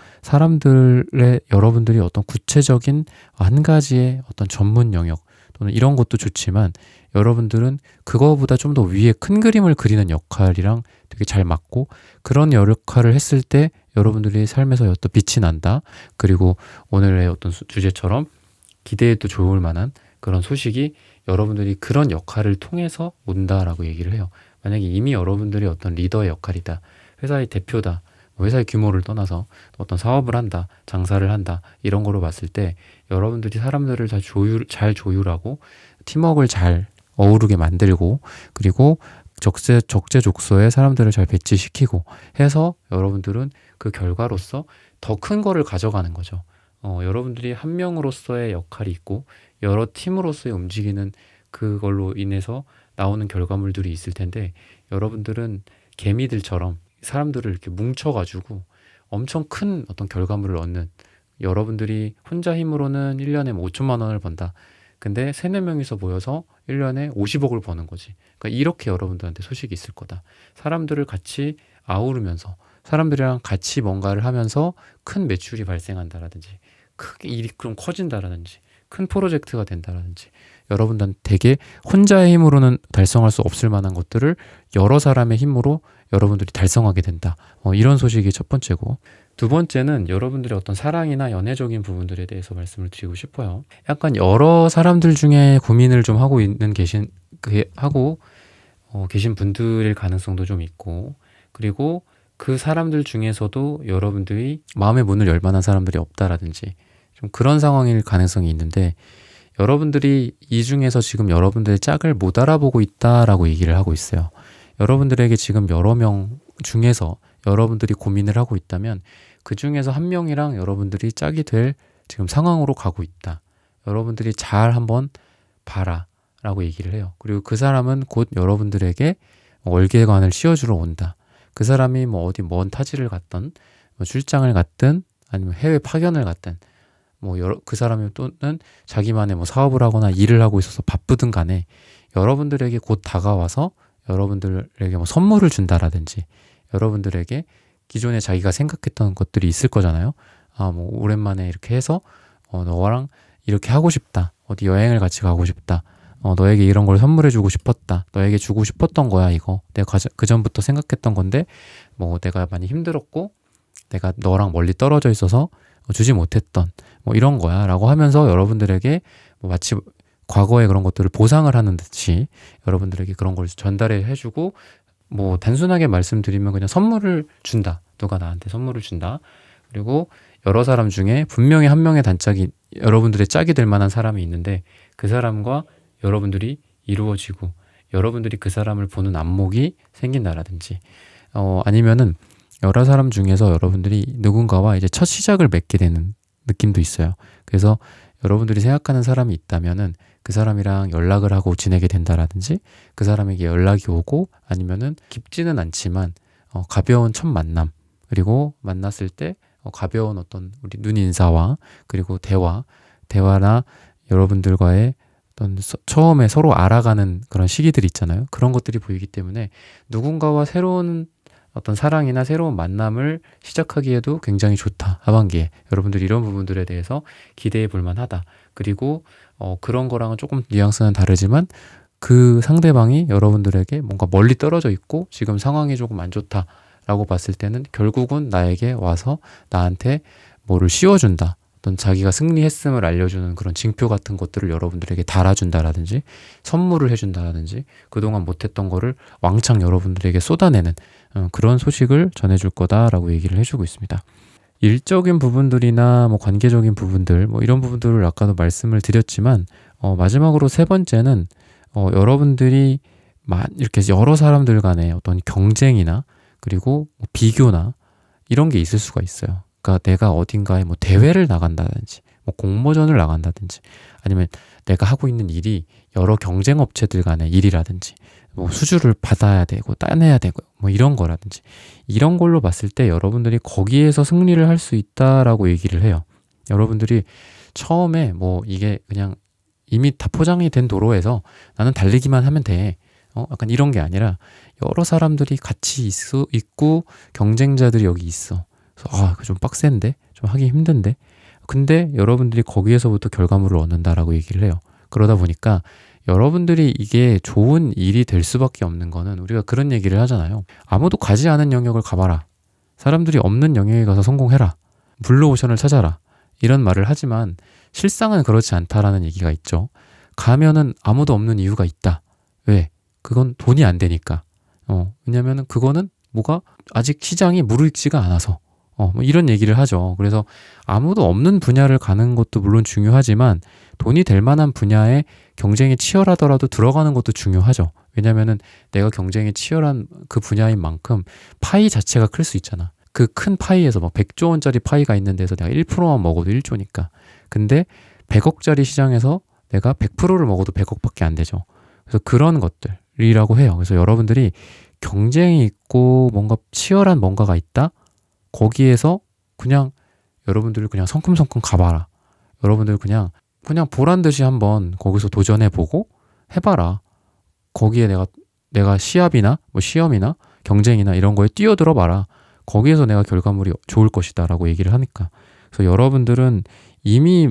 여러분들이 어떤 구체적인 한 가지의 어떤 전문 영역 또는 이런 것도 좋지만 여러분들은 그거보다 좀 더 위에 큰 그림을 그리는 역할이랑 되게 잘 맞고, 그런 역할을 했을 때 여러분들이 삶에서 어떤 빛이 난다. 그리고 오늘의 어떤 주제처럼 기대해도 좋을 만한 그런 소식이 여러분들이 그런 역할을 통해서 온다라고 얘기를 해요. 만약에 이미 여러분들이 어떤 리더의 역할이다, 회사의 대표다, 회사의 규모를 떠나서 어떤 사업을 한다, 장사를 한다, 이런 거로 봤을 때 여러분들이 사람들을 잘 조율하고 팀워크를 잘 어우르게 만들고, 그리고 적재적소에 사람들을 잘 배치시키고 해서 여러분들은 그 결과로서 더 큰 거를 가져가는 거죠. 여러분들이 한 명으로서의 역할이 있고 여러 팀으로서의 움직이는 그걸로 인해서 나오는 결과물들이 있을 텐데, 여러분들은 개미들처럼 사람들을 이렇게 뭉쳐가지고 엄청 큰 어떤 결과물을 얻는, 여러분들이 혼자 힘으로는 1년에 5천만 원을 번다. 근데 3, 4명이서 모여서 1년에 50억을 버는 거지. 그러니까 이렇게 여러분들한테 소식이 있을 거다. 사람들을 같이 아우르면서 사람들이랑 같이 뭔가를 하면서 큰 매출이 발생한다라든지 크게 일이 좀 커진다라든지 큰 프로젝트가 된다라든지, 여러분들은 되게 혼자의 힘으로는 달성할 수 없을 만한 것들을 여러 사람의 힘으로 여러분들이 달성하게 된다. 이런 소식이 첫 번째고, 두 번째는 여러분들의 어떤 사랑이나 연애적인 부분들에 대해서 말씀을 드리고 싶어요. 약간 여러 사람들 중에 고민을 좀 하고 계신 분들일 가능성도 좀 있고, 그리고 그 사람들 중에서도 여러분들이 마음의 문을 열 만한 사람들이 없다라든지 좀 그런 상황일 가능성이 있는데, 여러분들이 이 중에서 지금 여러분들의 짝을 못 알아보고 있다라고 얘기를 하고 있어요. 여러분들에게 지금 여러 명 중에서 여러분들이 고민을 하고 있다면 그 중에서 한 명이랑 여러분들이 짝이 될 지금 상황으로 가고 있다. 여러분들이 잘 한번 봐라 라고 얘기를 해요. 그리고 그 사람은 곧 여러분들에게 월계관을 씌워주러 온다. 그 사람이 뭐 어디 먼 타지를 갔든 뭐 출장을 갔든 아니면 해외 파견을 갔든 그 사람이 또는 자기만의 뭐 사업을 하거나 일을 하고 있어서 바쁘든 간에 여러분들에게 곧 다가와서 여러분들에게 뭐 선물을 준다라든지, 여러분들에게 기존에 자기가 생각했던 것들이 있을 거잖아요. 뭐 오랜만에 이렇게 해서 너랑 이렇게 하고 싶다. 어디 여행을 같이 가고 싶다. 너에게 이런 걸 선물해주고 싶었다. 너에게 주고 싶었던 거야, 이거. 내가 그 전부터 생각했던 건데 뭐 내가 많이 힘들었고 내가 너랑 멀리 떨어져 있어서 주지 못했던 뭐 이런 거야 라고 하면서 여러분들에게 뭐 마치 과거의 그런 것들을 보상을 하는 듯이 여러분들에게 그런 걸 전달해 주고, 뭐 단순하게 말씀드리면 그냥 선물을 준다, 누가 나한테 선물을 준다. 그리고 여러 사람 중에 분명히 한 명의 단짝이 여러분들의 짝이 될 만한 사람이 있는데 그 사람과 여러분들이 이루어지고 여러분들이 그 사람을 보는 안목이 생긴다라든지 아니면은 여러 사람 중에서 여러분들이 누군가와 이제 첫 시작을 맺게 되는 느낌도 있어요. 그래서 여러분들이 생각하는 사람이 있다면은 그 사람이랑 연락을 하고 지내게 된다라든지 그 사람에게 연락이 오고 아니면은 깊지는 않지만 가벼운 첫 만남 그리고 만났을 때 가벼운 어떤 우리 눈 인사와 그리고 대화나 여러분들과의 어떤 처음에 서로 알아가는 그런 시기들 있잖아요. 그런 것들이 보이기 때문에 누군가와 새로운 어떤 사랑이나 새로운 만남을 시작하기에도 굉장히 좋다. 하반기에 여러분들이 이런 부분들에 대해서 기대해 볼 만하다. 그리고 그런 거랑은 조금 뉘앙스는 다르지만 그 상대방이 여러분들에게 뭔가 멀리 떨어져 있고 지금 상황이 조금 안 좋다라고 봤을 때는 결국은 나에게 와서 나한테 뭐를 씌워준다. 어떤 자기가 승리했음을 알려주는 그런 징표 같은 것들을 여러분들에게 달아준다라든지 선물을 해준다라든지 그동안 못했던 거를 왕창 여러분들에게 쏟아내는 그런 소식을 전해줄 거다라고 얘기를 해주고 있습니다. 일적인 부분들이나 뭐 관계적인 부분들 뭐 이런 부분들을 아까도 말씀을 드렸지만 마지막으로 세 번째는 여러분들이 이렇게 여러 사람들 간의 어떤 경쟁이나 그리고 뭐 비교나 이런 게 있을 수가 있어요. 그러니까 내가 어딘가에 뭐 대회를 나간다든지 뭐 공모전을 나간다든지 아니면 내가 하고 있는 일이 여러 경쟁 업체들 간의 일이라든지 뭐 수주를 받아야 되고 따내야 되고 뭐 이런 거라든지 이런 걸로 봤을 때 여러분들이 거기에서 승리를 할 수 있다라고 얘기를 해요. 여러분들이 처음에 뭐 이게 그냥 이미 다 포장이 된 도로에서 나는 달리기만 하면 돼. 약간 이런 게 아니라 여러 사람들이 같이 있고 경쟁자들이 여기 있어. 그래서 좀 빡센데? 좀 하기 힘든데? 근데 여러분들이 거기에서부터 결과물을 얻는다라고 얘기를 해요. 그러다 보니까 여러분들이 이게 좋은 일이 될 수밖에 없는 거는 우리가 그런 얘기를 하잖아요. 아무도 가지 않은 영역을 가봐라. 사람들이 없는 영역에 가서 성공해라. 블루오션을 찾아라. 이런 말을 하지만 실상은 그렇지 않다라는 얘기가 있죠. 가면은 아무도 없는 이유가 있다. 왜? 그건 돈이 안 되니까. 왜냐면은 그거는 뭐가 아직 시장이 무르익지가 않아서. 뭐 이런 얘기를 하죠. 그래서 아무도 없는 분야를 가는 것도 물론 중요하지만 돈이 될 만한 분야에 경쟁이 치열하더라도 들어가는 것도 중요하죠. 왜냐면은 내가 경쟁이 치열한 그 분야인 만큼 파이 자체가 클 수 있잖아. 그 큰 파이에서 막 100조 원짜리 파이가 있는 데서 내가 1%만 먹어도 1조니까. 근데 100억짜리 시장에서 내가 100%를 먹어도 100억밖에 안 되죠. 그래서 그런 것들이라고 해요. 그래서 여러분들이 경쟁이 있고 뭔가 치열한 뭔가가 있다? 거기에서 그냥 여러분들 그냥 성큼성큼 가봐라. 여러분들 그냥 보란 듯이 한번 거기서 도전해보고 해봐라. 거기에 내가 시합이나 뭐 시험이나 경쟁이나 이런 거에 뛰어들어 봐라. 거기에서 내가 결과물이 좋을 것이다 라고 얘기를 하니까. 그래서 여러분들은 이미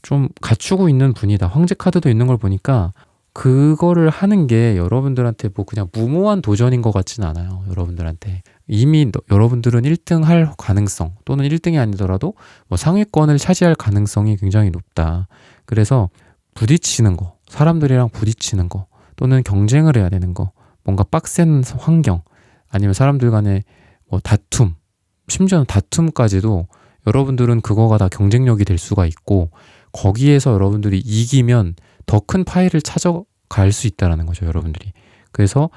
좀 갖추고 있는 분이다. 황제 카드도 있는 걸 보니까 그거를 하는 게 여러분들한테 뭐 그냥 무모한 도전인 것 같지는 않아요. 여러분들한테. 이미 여러분들은 1등 할 가능성 또는 1등이 아니더라도 뭐 상위권을 차지할 가능성이 굉장히 높다. 그래서 부딪히는 거, 사람들이랑 부딪히는 거 또는 경쟁을 해야 되는 거, 뭔가 빡센 환경 아니면 사람들 간의 뭐 다툼, 심지어는 다툼까지도 여러분들은 그거가 다 경쟁력이 될 수가 있고 거기에서 여러분들이 이기면 더 큰 파이를 찾아갈 수 있다는 거죠. 여러분들이. 그래서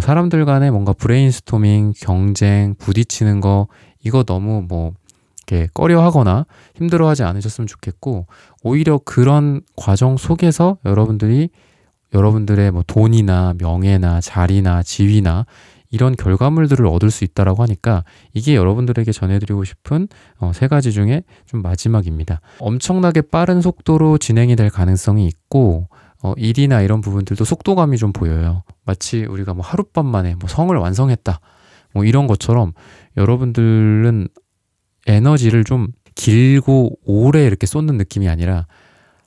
사람들 간에 뭔가 브레인스토밍, 경쟁, 부딪히는 거 이거 너무 뭐 이렇게 꺼려하거나 힘들어하지 않으셨으면 좋겠고 오히려 그런 과정 속에서 여러분들의 뭐 돈이나 명예나 자리나 지위나 이런 결과물들을 얻을 수 있다라고 하니까 이게 여러분들에게 전해드리고 싶은 세 가지 중에 좀 마지막입니다. 엄청나게 빠른 속도로 진행이 될 가능성이 있고 일이나 이런 부분들도 속도감이 좀 보여요. 마치 우리가 뭐 하룻밤 만에 뭐 성을 완성했다. 뭐 이런 것처럼 여러분들은 에너지를 좀 길고 오래 이렇게 쏟는 느낌이 아니라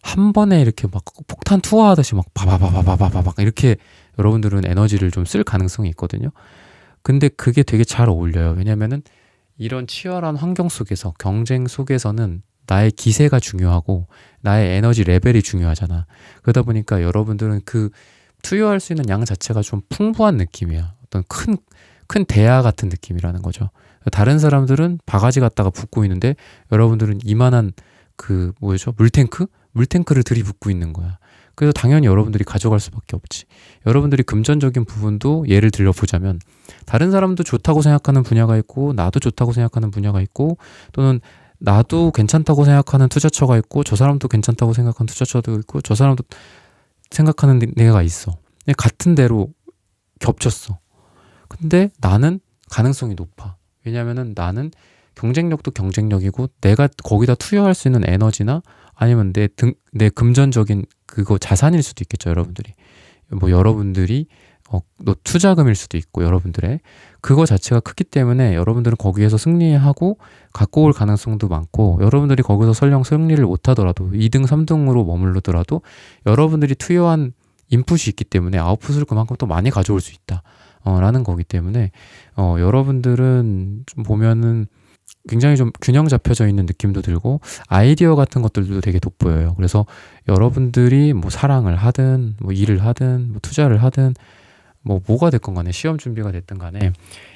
한 번에 이렇게 막 폭탄 투하하듯이 막 바바바바바바바 이렇게 여러분들은 에너지를 좀 쓸 가능성이 있거든요. 근데 그게 되게 잘 어울려요. 왜냐면은 이런 치열한 환경 속에서 경쟁 속에서는 나의 기세가 중요하고 나의 에너지 레벨이 중요하잖아. 그러다 보니까 여러분들은 그 투여할 수 있는 양 자체가 좀 풍부한 느낌이야. 어떤 큰 큰 대야 같은 느낌이라는 거죠. 다른 사람들은 바가지 갖다가 붓고 있는데 여러분들은 이만한 그 뭐죠? 물탱크를 들이붓고 있는 거야. 그래서 당연히 여러분들이 가져갈 수밖에 없지. 여러분들이 금전적인 부분도 예를 들어보자면 다른 사람도 좋다고 생각하는 분야가 있고 나도 좋다고 생각하는 분야가 있고 또는 나도 괜찮다고 생각하는 투자처가 있고 저 사람도 괜찮다고 생각하는 투자처도 있고 저 사람도 생각하는 데가 있어. 같은 대로 겹쳤어. 근데 나는 가능성이 높아. 왜냐면은 나는 경쟁력도 경쟁력이고 내가 거기다 투여할 수 있는 에너지나 아니면 내 금전적인 그거 자산일 수도 있겠죠, 여러분들이. 뭐 여러분들이 너 투자금일 수도 있고 여러분들의 그거 자체가 크기 때문에 여러분들은 거기에서 승리하고 갖고 올 가능성도 많고 여러분들이 거기서 설령 승리를 못하더라도 2등, 3등으로 머무르더라도 여러분들이 투여한 인풋이 있기 때문에 아웃풋을 그만큼 또 많이 가져올 수 있다. 라는 거기 때문에 여러분들은 좀 보면은 굉장히 좀 균형 잡혀져 있는 느낌도 들고 아이디어 같은 것들도 되게 돋보여요. 그래서 여러분들이 뭐 사랑을 하든 뭐 일을 하든 뭐 투자를 하든 뭐가 됐건 간에 시험 준비가 됐든 간에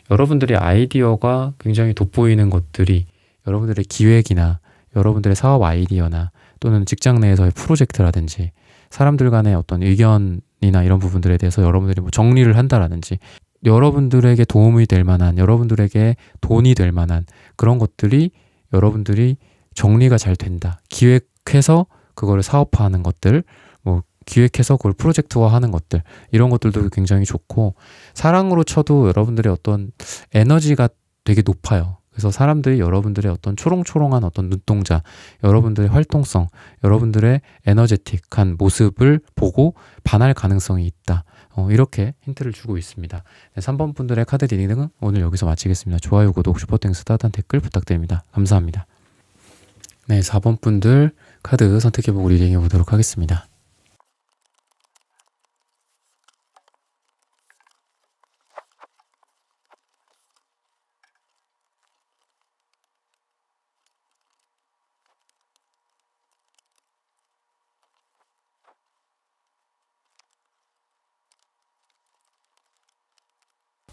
여러분들의 아이디어가 굉장히 돋보이는 것들이 여러분들의 기획이나 여러분들의 사업 아이디어나 또는 직장 내에서의 프로젝트라든지 사람들 간의 어떤 의견이나 이런 부분들에 대해서 여러분들이 뭐 정리를 한다라든지 여러분들에게 도움이 될 만한 여러분들에게 돈이 될 만한 그런 것들이 여러분들이 정리가 잘 된다. 기획해서 그거를 사업화하는 것들 뭐 기획해서 그걸 프로젝트화하는 것들 이런 것들도 굉장히 좋고 사랑으로 쳐도 여러분들의 어떤 에너지가 되게 높아요. 그래서 사람들이 여러분들의 어떤 초롱초롱한 어떤 눈동자, 여러분들의 활동성, 여러분들의 에너제틱한 모습을 보고 반할 가능성이 있다. 이렇게 힌트를 주고 있습니다. 네, 3번 분들의 카드 리딩은 오늘 여기서 마치겠습니다. 좋아요, 구독, 슈퍼땡스, 따뜻한 댓글 부탁드립니다. 감사합니다. 네, 4번 분들 카드 선택해보고 리딩해 보도록 하겠습니다.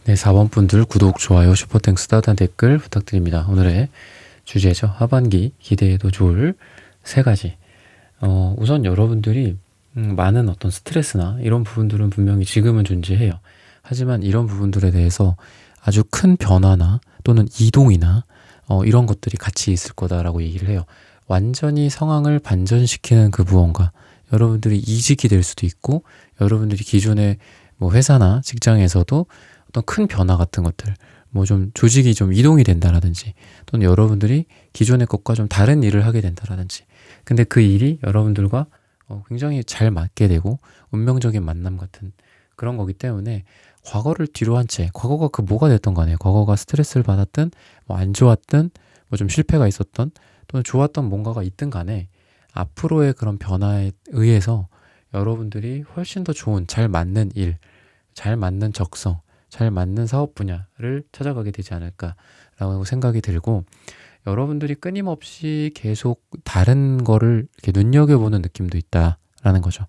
네, 4번 분들 구독, 좋아요, 슈퍼땡스, 따뜻한 댓글 부탁드립니다. 오늘의 주제죠. 하반기 기대해도 좋을 3가지. 우선 여러분들이 많은 어떤 스트레스나 이런 부분들은 분명히 지금은 존재해요. 하지만 이런 부분들에 대해서 아주 큰 변화나 또는 이동이나 이런 것들이 같이 있을 거다라고 얘기를 해요. 완전히 상황을 반전시키는 그 무언가. 여러분들이 이직이 될 수도 있고 여러분들이 기존의 뭐 회사나 직장에서도 어떤 큰 변화 같은 것들, 뭐 좀 조직이 좀 이동이 된다라든지, 또는 여러분들이 기존의 것과 좀 다른 일을 하게 된다라든지. 근데 그 일이 여러분들과 굉장히 잘 맞게 되고 운명적인 만남 같은 그런 거기 때문에 과거를 뒤로 한 채, 과거가 그 뭐가 됐던 간에, 과거가 스트레스를 받았든, 뭐 안 좋았든, 뭐 좀 실패가 있었던, 또는 좋았던 뭔가가 있든 간에 앞으로의 그런 변화에 의해서 여러분들이 훨씬 더 좋은, 잘 맞는 일, 잘 맞는 적성, 잘 맞는 사업 분야를 찾아가게 되지 않을까라고 생각이 들고 여러분들이 끊임없이 계속 다른 거를 이렇게 눈여겨보는 느낌도 있다라는 거죠.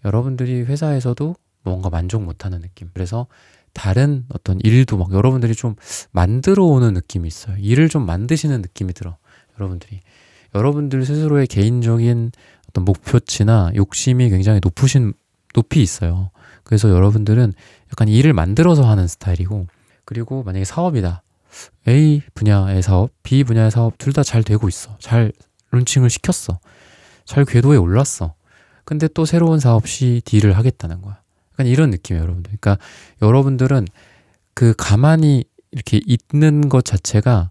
여러분들이 회사에서도 뭔가 만족 못하는 느낌. 그래서 다른 어떤 일도 막 여러분들이 좀 만들어 오는 느낌이 있어요. 일을 좀 만드시는 느낌이 들어. 여러분들 스스로의 개인적인 어떤 목표치나 욕심이 굉장히 높이 있어요. 그래서 여러분들은 약간 일을 만들어서 하는 스타일이고, 그리고 만약에 사업이다. A 분야의 사업, B 분야의 사업 둘 다 잘 되고 있어. 잘 론칭을 시켰어. 잘 궤도에 올랐어. 근데 또 새로운 사업 C, D를 하겠다는 거야. 약간 이런 느낌이에요, 여러분들. 그러니까 여러분들은 그 가만히 이렇게 있는 것 자체가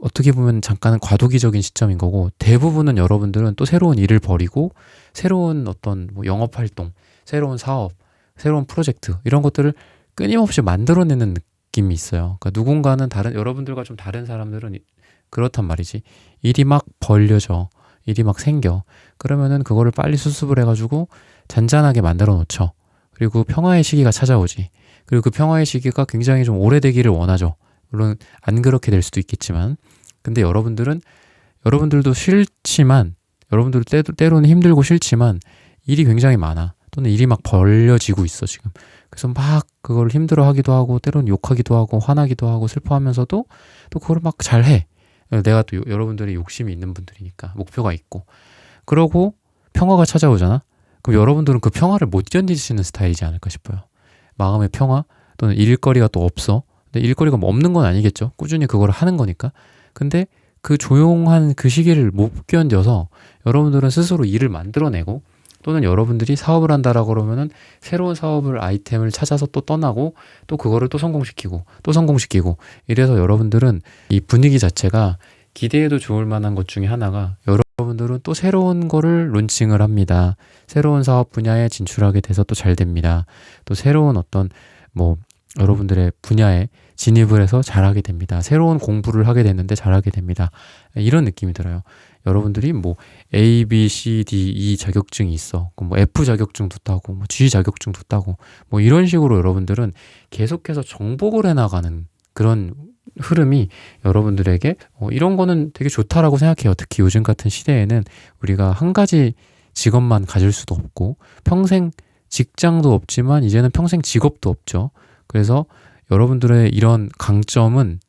어떻게 보면 잠깐은 과도기적인 시점인 거고, 대부분은 여러분들은 또 새로운 일을 벌이고 새로운 어떤 뭐 영업활동, 새로운 사업, 새로운 프로젝트 이런 것들을 끊임없이 만들어내는 느낌이 있어요. 그러니까 누군가는 여러분들과 좀 다른 사람들은 그렇단 말이지. 일이 막 벌려져. 일이 막 생겨. 그러면은 그거를 빨리 수습을 해가지고 잔잔하게 만들어 놓죠. 그리고 평화의 시기가 찾아오지. 그리고 그 평화의 시기가 굉장히 좀 오래되기를 원하죠. 물론 안 그렇게 될 수도 있겠지만, 근데 여러분들도 싫지만, 여러분들 때로는 힘들고 싫지만 일이 굉장히 많아. 또는 일이 막 벌려지고 있어 지금. 그래서 막 그걸 힘들어하기도 하고 때로는 욕하기도 하고 화나기도 하고 슬퍼하면서도 또 그걸 막 잘해. 내가 또 여러분들이 욕심이 있는 분들이니까 목표가 있고 그러고 평화가 찾아오잖아. 그럼 여러분들은 그 평화를 못 견디시는 스타일이지 않을까 싶어요. 마음의 평화 또는 일거리가 또 없어. 근데 일거리가 뭐 없는 건 아니겠죠. 꾸준히 그걸 하는 거니까. 근데 그 조용한 그 시기를 못 견뎌서 여러분들은 스스로 일을 만들어내고 또는 여러분들이 사업을 한다라고 그러면은 새로운 사업을 아이템을 찾아서 또 떠나고 또 그거를 또 성공시키고 또 성공시키고 이래서 여러분들은 이 분위기 자체가 기대해도 좋을 만한 것 중에 하나가 여러분들은 또 새로운 거를 론칭을 합니다. 새로운 사업 분야에 진출하게 돼서 또 잘 됩니다. 또 새로운 어떤 뭐 여러분들의 분야에 진입을 해서 잘하게 됩니다. 새로운 공부를 하게 됐는데 잘하게 됩니다. 이런 느낌이 들어요. 여러분들이 뭐 A, B, C, D, E 자격증이 있어. 뭐 F 자격증도 따고, 뭐 G 자격증도 따고, 뭐 이런 식으로 여러분들은 계속해서 정복을 해나가는 그런 흐름이 여러분들에게 이런 거는 되게 좋다라고 생각해요. 특히 요즘 같은 시대에는 우리가 한 가지 직업만 가질 수도 없고 평생 직장도 없지만 이제는 평생 직업도 없죠. 그래서 여러분들의 이런 강점은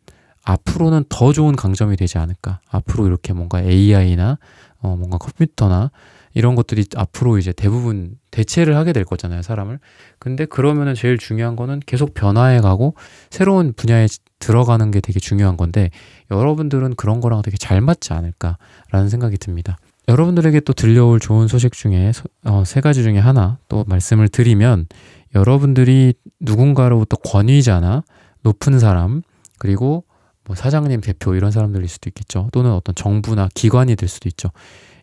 앞으로는 더 좋은 강점이 되지 않을까. 앞으로 이렇게 뭔가 AI나 뭔가 컴퓨터나 이런 것들이 앞으로 이제 대부분 대체를 하게 될 거잖아요, 사람을. 근데 그러면은 제일 중요한 거는 계속 변화해 가고 새로운 분야에 들어가는 게 되게 중요한 건데 여러분들은 그런 거랑 되게 잘 맞지 않을까라는 생각이 듭니다. 여러분들에게 또 들려올 좋은 소식 중에 세 가지 중에 하나 또 말씀을 드리면 여러분들이 누군가로부터 권위자나 높은 사람 그리고 뭐 사장님, 대표 이런 사람들일 수도 있겠죠. 또는 어떤 정부나 기관이 될 수도 있죠.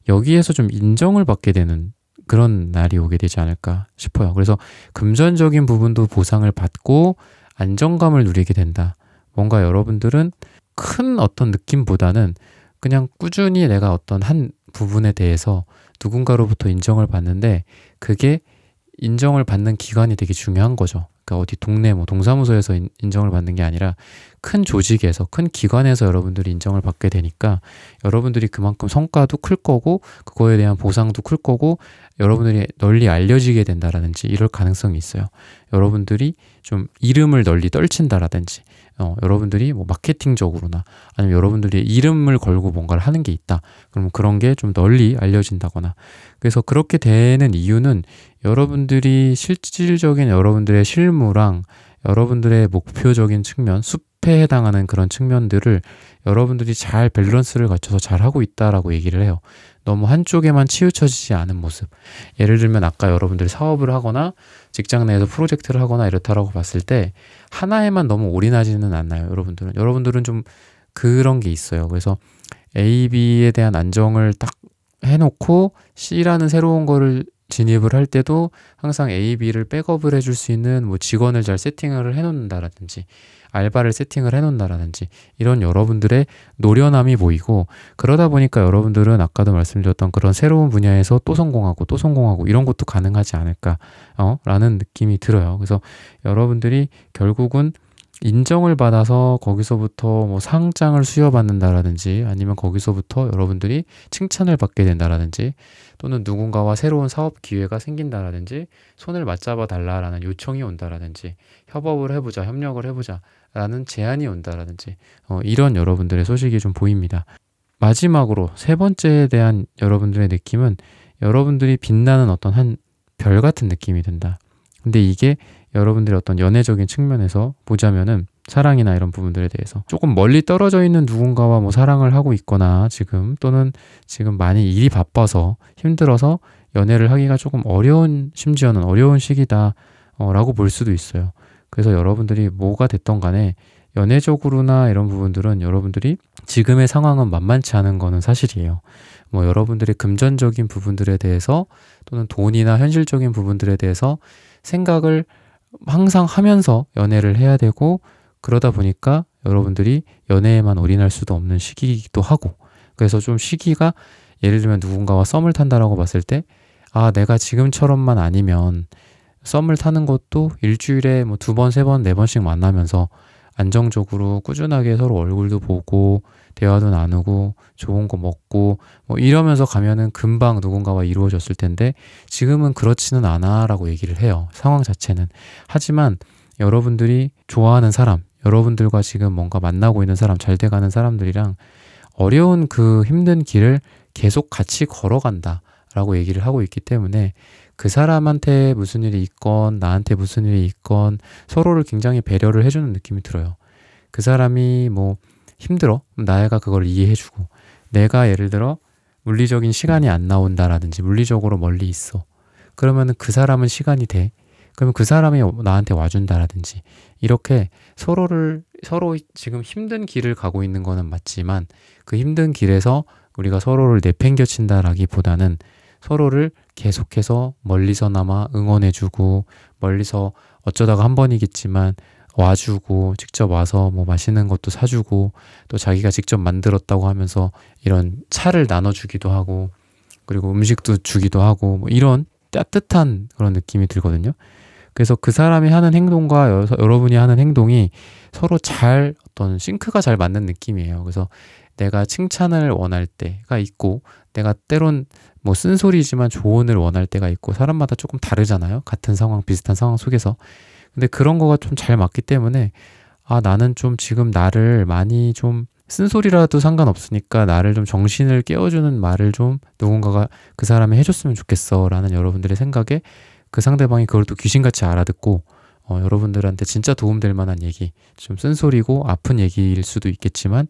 여기에서 좀 인정을 받게 되는 그런 날이 오게 되지 않을까 싶어요. 그래서 금전적인 부분도 보상을 받고 안정감을 누리게 된다. 뭔가 여러분들은 큰 어떤 느낌보다는 그냥 꾸준히 내가 어떤 한 부분에 대해서 누군가로부터 인정을 받는데 그게 인정을 받는 기관이 되게 중요한 거죠. 그러니까 어디 동네 뭐 동사무소에서 인정을 받는 게 아니라 큰 조직에서 큰 기관에서 여러분들이 인정을 받게 되니까 여러분들이 그만큼 성과도 클 거고 그거에 대한 보상도 클 거고 여러분들이 널리 알려지게 된다라든지 이럴 가능성이 있어요. 여러분들이 좀 이름을 널리 떨친다라든지 여러분들이 뭐 마케팅적으로나 아니면 여러분들이 이름을 걸고 뭔가를 하는 게 있다. 그럼 그런 게 좀 널리 알려진다거나 그래서 그렇게 되는 이유는 여러분들이 실질적인 여러분들의 실무랑 여러분들의 목표적인 측면, 숲에 해당하는 그런 측면들을 여러분들이 잘 밸런스를 갖춰서 잘 하고 있다라고 얘기를 해요. 너무 한쪽에만 치우쳐지지 않은 모습. 예를 들면 아까 여러분들이 사업을 하거나 직장 내에서 프로젝트를 하거나 이렇다라고 봤을 때 하나에만 너무 올인하지는 않나요, 여러분들은? 여러분들은 좀 그런 게 있어요. 그래서 A, B에 대한 안정을 딱 해놓고 C라는 새로운 거를 진입을 할 때도 항상 A, B를 백업을 해줄 수 있는 뭐 직원을 잘 세팅을 해놓는다라든지 알바를 세팅을 해놓는다라든지 이런 여러분들의 노련함이 보이고 그러다 보니까 여러분들은 아까도 말씀드렸던 그런 새로운 분야에서 또 성공하고 또 성공하고 이런 것도 가능하지 않을까 라는 느낌이 들어요. 그래서 여러분들이 결국은 인정을 받아서 거기서부터 뭐 상장을 수여받는다라든지 아니면 거기서부터 여러분들이 칭찬을 받게 된다라든지 또는 누군가와 새로운 사업 기회가 생긴다라든지 손을 맞잡아 달라라는 요청이 온다라든지 협업을 해보자, 협력을 해보자 라는 제안이 온다라든지 이런 여러분들의 소식이 좀 보입니다. 마지막으로 세 번째에 대한 여러분들의 느낌은 여러분들이 빛나는 어떤 한 별 같은 느낌이 든다. 근데 이게 여러분들의 어떤 연애적인 측면에서 보자면은 사랑이나 이런 부분들에 대해서 조금 멀리 떨어져 있는 누군가와 뭐 사랑을 하고 있거나 지금 또는 지금 많이 일이 바빠서 힘들어서 연애를 하기가 조금 어려운 심지어는 어려운 시기다 라고 볼 수도 있어요. 그래서 여러분들이 뭐가 됐던 간에 연애적으로나 이런 부분들은 여러분들이 지금의 상황은 만만치 않은 거는 사실이에요. 뭐 여러분들의 금전적인 부분들에 대해서 또는 돈이나 현실적인 부분들에 대해서 생각을 항상 하면서 연애를 해야 되고 그러다 보니까 여러분들이 연애에만 올인할 수도 없는 시기이기도 하고 그래서 좀 시기가 예를 들면 누군가와 썸을 탄다라고 봤을 때 내가 지금처럼만 아니면 썸을 타는 것도 일주일에 뭐 2번, 3번, 4번씩 만나면서 안정적으로 꾸준하게 서로 얼굴도 보고 대화도 나누고 좋은 거 먹고 뭐 이러면서 가면은 금방 누군가와 이루어졌을 텐데 지금은 그렇지는 않아라고 얘기를 해요. 상황 자체는. 하지만 여러분들이 좋아하는 사람, 여러분들과 지금 뭔가 만나고 있는 사람, 잘 돼가는 사람들이랑 어려운 그 힘든 길을 계속 같이 걸어간다 라고 얘기를 하고 있기 때문에 그 사람한테 무슨 일이 있건 나한테 무슨 일이 있건 서로를 굉장히 배려를 해주는 느낌이 들어요. 그 사람이 뭐 힘들어? 나애가 그걸 이해해주고, 내가 예를 들어 물리적인 시간이 안 나온다라든지 물리적으로 멀리 있어. 그러면은 그 사람은 시간이 돼. 그러면 그 사람이 나한테 와준다라든지, 이렇게 서로 지금 힘든 길을 가고 있는 거는 맞지만 그 힘든 길에서 우리가 서로를 내팽겨친다라기보다는 서로를 계속해서 멀리서나마 응원해주고, 멀리서 어쩌다가 한 번이겠지만 와주고, 직접 와서 뭐 맛있는 것도 사주고, 또 자기가 직접 만들었다고 하면서 이런 차를 나눠주기도 하고, 그리고 음식도 주기도 하고, 뭐 이런 따뜻한 그런 느낌이 들거든요. 그래서 그 사람이 하는 행동과 여러분이 하는 행동이 서로 어떤 싱크가 잘 맞는 느낌이에요. 그래서 내가 칭찬을 원할 때가 있고, 내가 때론 뭐 쓴소리지만 조언을 원할 때가 있고, 사람마다 조금 다르잖아요. 같은 상황, 비슷한 상황 속에서. 근데 그런 거가 좀 잘 맞기 때문에, 나는 좀 지금 나를 많이 좀 쓴소리라도 상관없으니까 나를 좀 정신을 깨워주는 말을 좀 누군가가 그 사람이 해줬으면 좋겠어 라는 여러분들의 생각에 그 상대방이 그걸 또 귀신같이 알아듣고 여러분들한테 진짜 도움될 만한 얘기, 좀 쓴소리고 아픈 얘기일 수도 있겠지만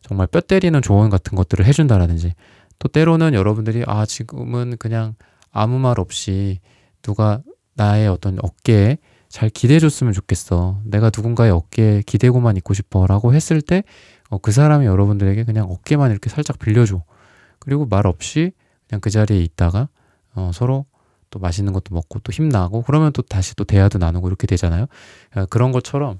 정말 뼈 때리는 조언 같은 것들을 해준다라든지, 또 때로는 여러분들이 지금은 그냥 아무 말 없이 누가 나의 어떤 어깨에 잘 기대줬으면 좋겠어, 내가 누군가의 어깨에 기대고만 있고 싶어 라고 했을 때 그 사람이 여러분들에게 그냥 어깨만 이렇게 살짝 빌려줘. 그리고 말 없이 그냥 그 자리에 있다가 서로 또 맛있는 것도 먹고 또 힘나고, 그러면 또 다시 또 대화도 나누고 이렇게 되잖아요. 그런 것처럼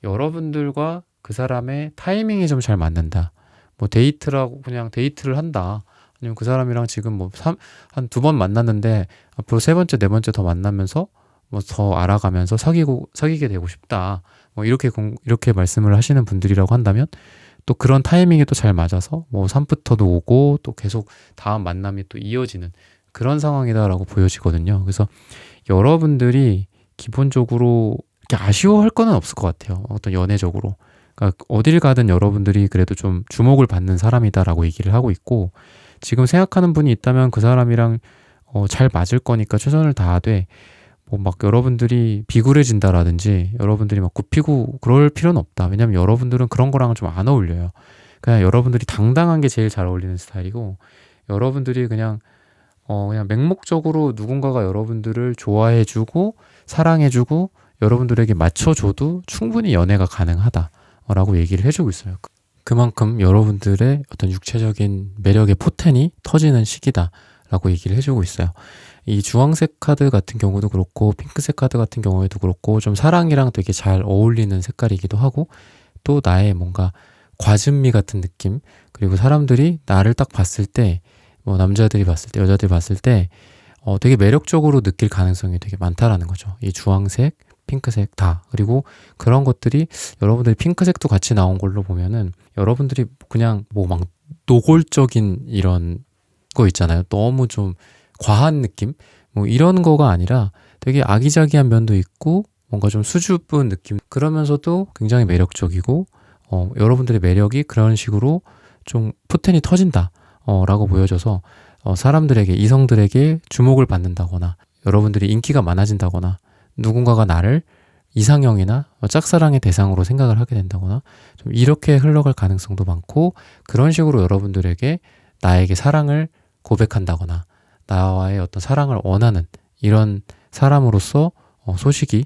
여러분들과 그 사람의 타이밍이 좀 잘 맞는다. 뭐 데이트라고 그냥 데이트를 한다. 아니면 그 사람이랑 지금 뭐 한 2번 만났는데 앞으로 3번째, 4번째 더 만나면서 뭐 더 알아가면서 사귀게 되고 싶다. 뭐 이렇게 말씀을 하시는 분들이라고 한다면, 또 그런 타이밍이 또 잘 맞아서 뭐 3부터도 오고 또 계속 다음 만남이 또 이어지는 그런 상황이다라고 보여지거든요. 그래서 여러분들이 기본적으로 이렇게 아쉬워할 거는 없을 것 같아요. 어떤 연애적으로. 그러니까 어딜 가든 여러분들이 그래도 좀 주목을 받는 사람이다라고 얘기를 하고 있고, 지금 생각하는 분이 있다면 그 사람이랑 잘 맞을 거니까 최선을 다하되, 뭐 막 여러분들이 비굴해진다라든지 여러분들이 막 굽히고 그럴 필요는 없다. 왜냐면 여러분들은 그런 거랑은 좀 안 어울려요. 그냥 여러분들이 당당한 게 제일 잘 어울리는 스타일이고, 여러분들이 그냥 맹목적으로 누군가가 여러분들을 좋아해주고 사랑해주고 여러분들에게 맞춰줘도 충분히 연애가 가능하다라고 얘기를 해주고 있어요. 그만큼 여러분들의 어떤 육체적인 매력의 포텐이 터지는 시기다라고 얘기를 해주고 있어요. 이 주황색 카드 같은 경우도 그렇고 핑크색 카드 같은 경우에도 그렇고 좀 사랑이랑 되게 잘 어울리는 색깔이기도 하고, 또 나의 뭔가 과즙미 같은 느낌, 그리고 사람들이 나를 딱 봤을 때, 뭐 남자들이 봤을 때, 여자들이 봤을 때 되게 매력적으로 느낄 가능성이 되게 많다라는 거죠. 이 주황색, 핑크색 다. 그리고 그런 것들이 여러분들이 핑크색도 같이 나온 걸로 보면은 여러분들이 그냥 뭐 막 노골적인 이런 거 있잖아요. 너무 좀 과한 느낌? 뭐 이런 거가 아니라 되게 아기자기한 면도 있고 뭔가 좀 수줍은 느낌, 그러면서도 굉장히 매력적이고 여러분들의 매력이 그런 식으로 좀 포텐이 터진다 라고 보여져서 사람들에게, 이성들에게 주목을 받는다거나 여러분들이 인기가 많아진다거나 누군가가 나를 이상형이나 짝사랑의 대상으로 생각을 하게 된다거나 좀 이렇게 흘러갈 가능성도 많고, 그런 식으로 여러분들에게 나에게 사랑을 고백한다거나 나와의 어떤 사랑을 원하는 이런 사람으로서 소식이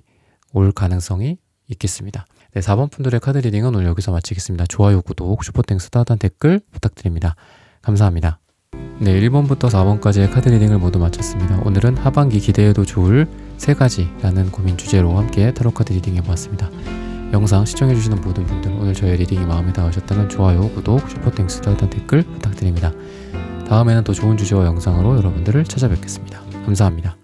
올 가능성이 있겠습니다. 네, 4번 분들의 카드 리딩은 오늘 여기서 마치겠습니다. 좋아요, 구독, 슈퍼땡스, 따뜻한 댓글 부탁드립니다. 감사합니다. 네, 1번부터 4번까지의 카드 리딩을 모두 마쳤습니다. 오늘은 하반기 기대해도 좋을 3가지라는 고민 주제로 함께 타로 카드 리딩 해보았습니다. 영상 시청해주시는 모든 분들, 오늘 저의 리딩이 마음에 닿으셨다면 좋아요, 구독, 슈퍼땡스, 따뜻한 댓글 부탁드립니다. 다음에는 또 좋은 주제와 영상으로 여러분들을 찾아뵙겠습니다. 감사합니다.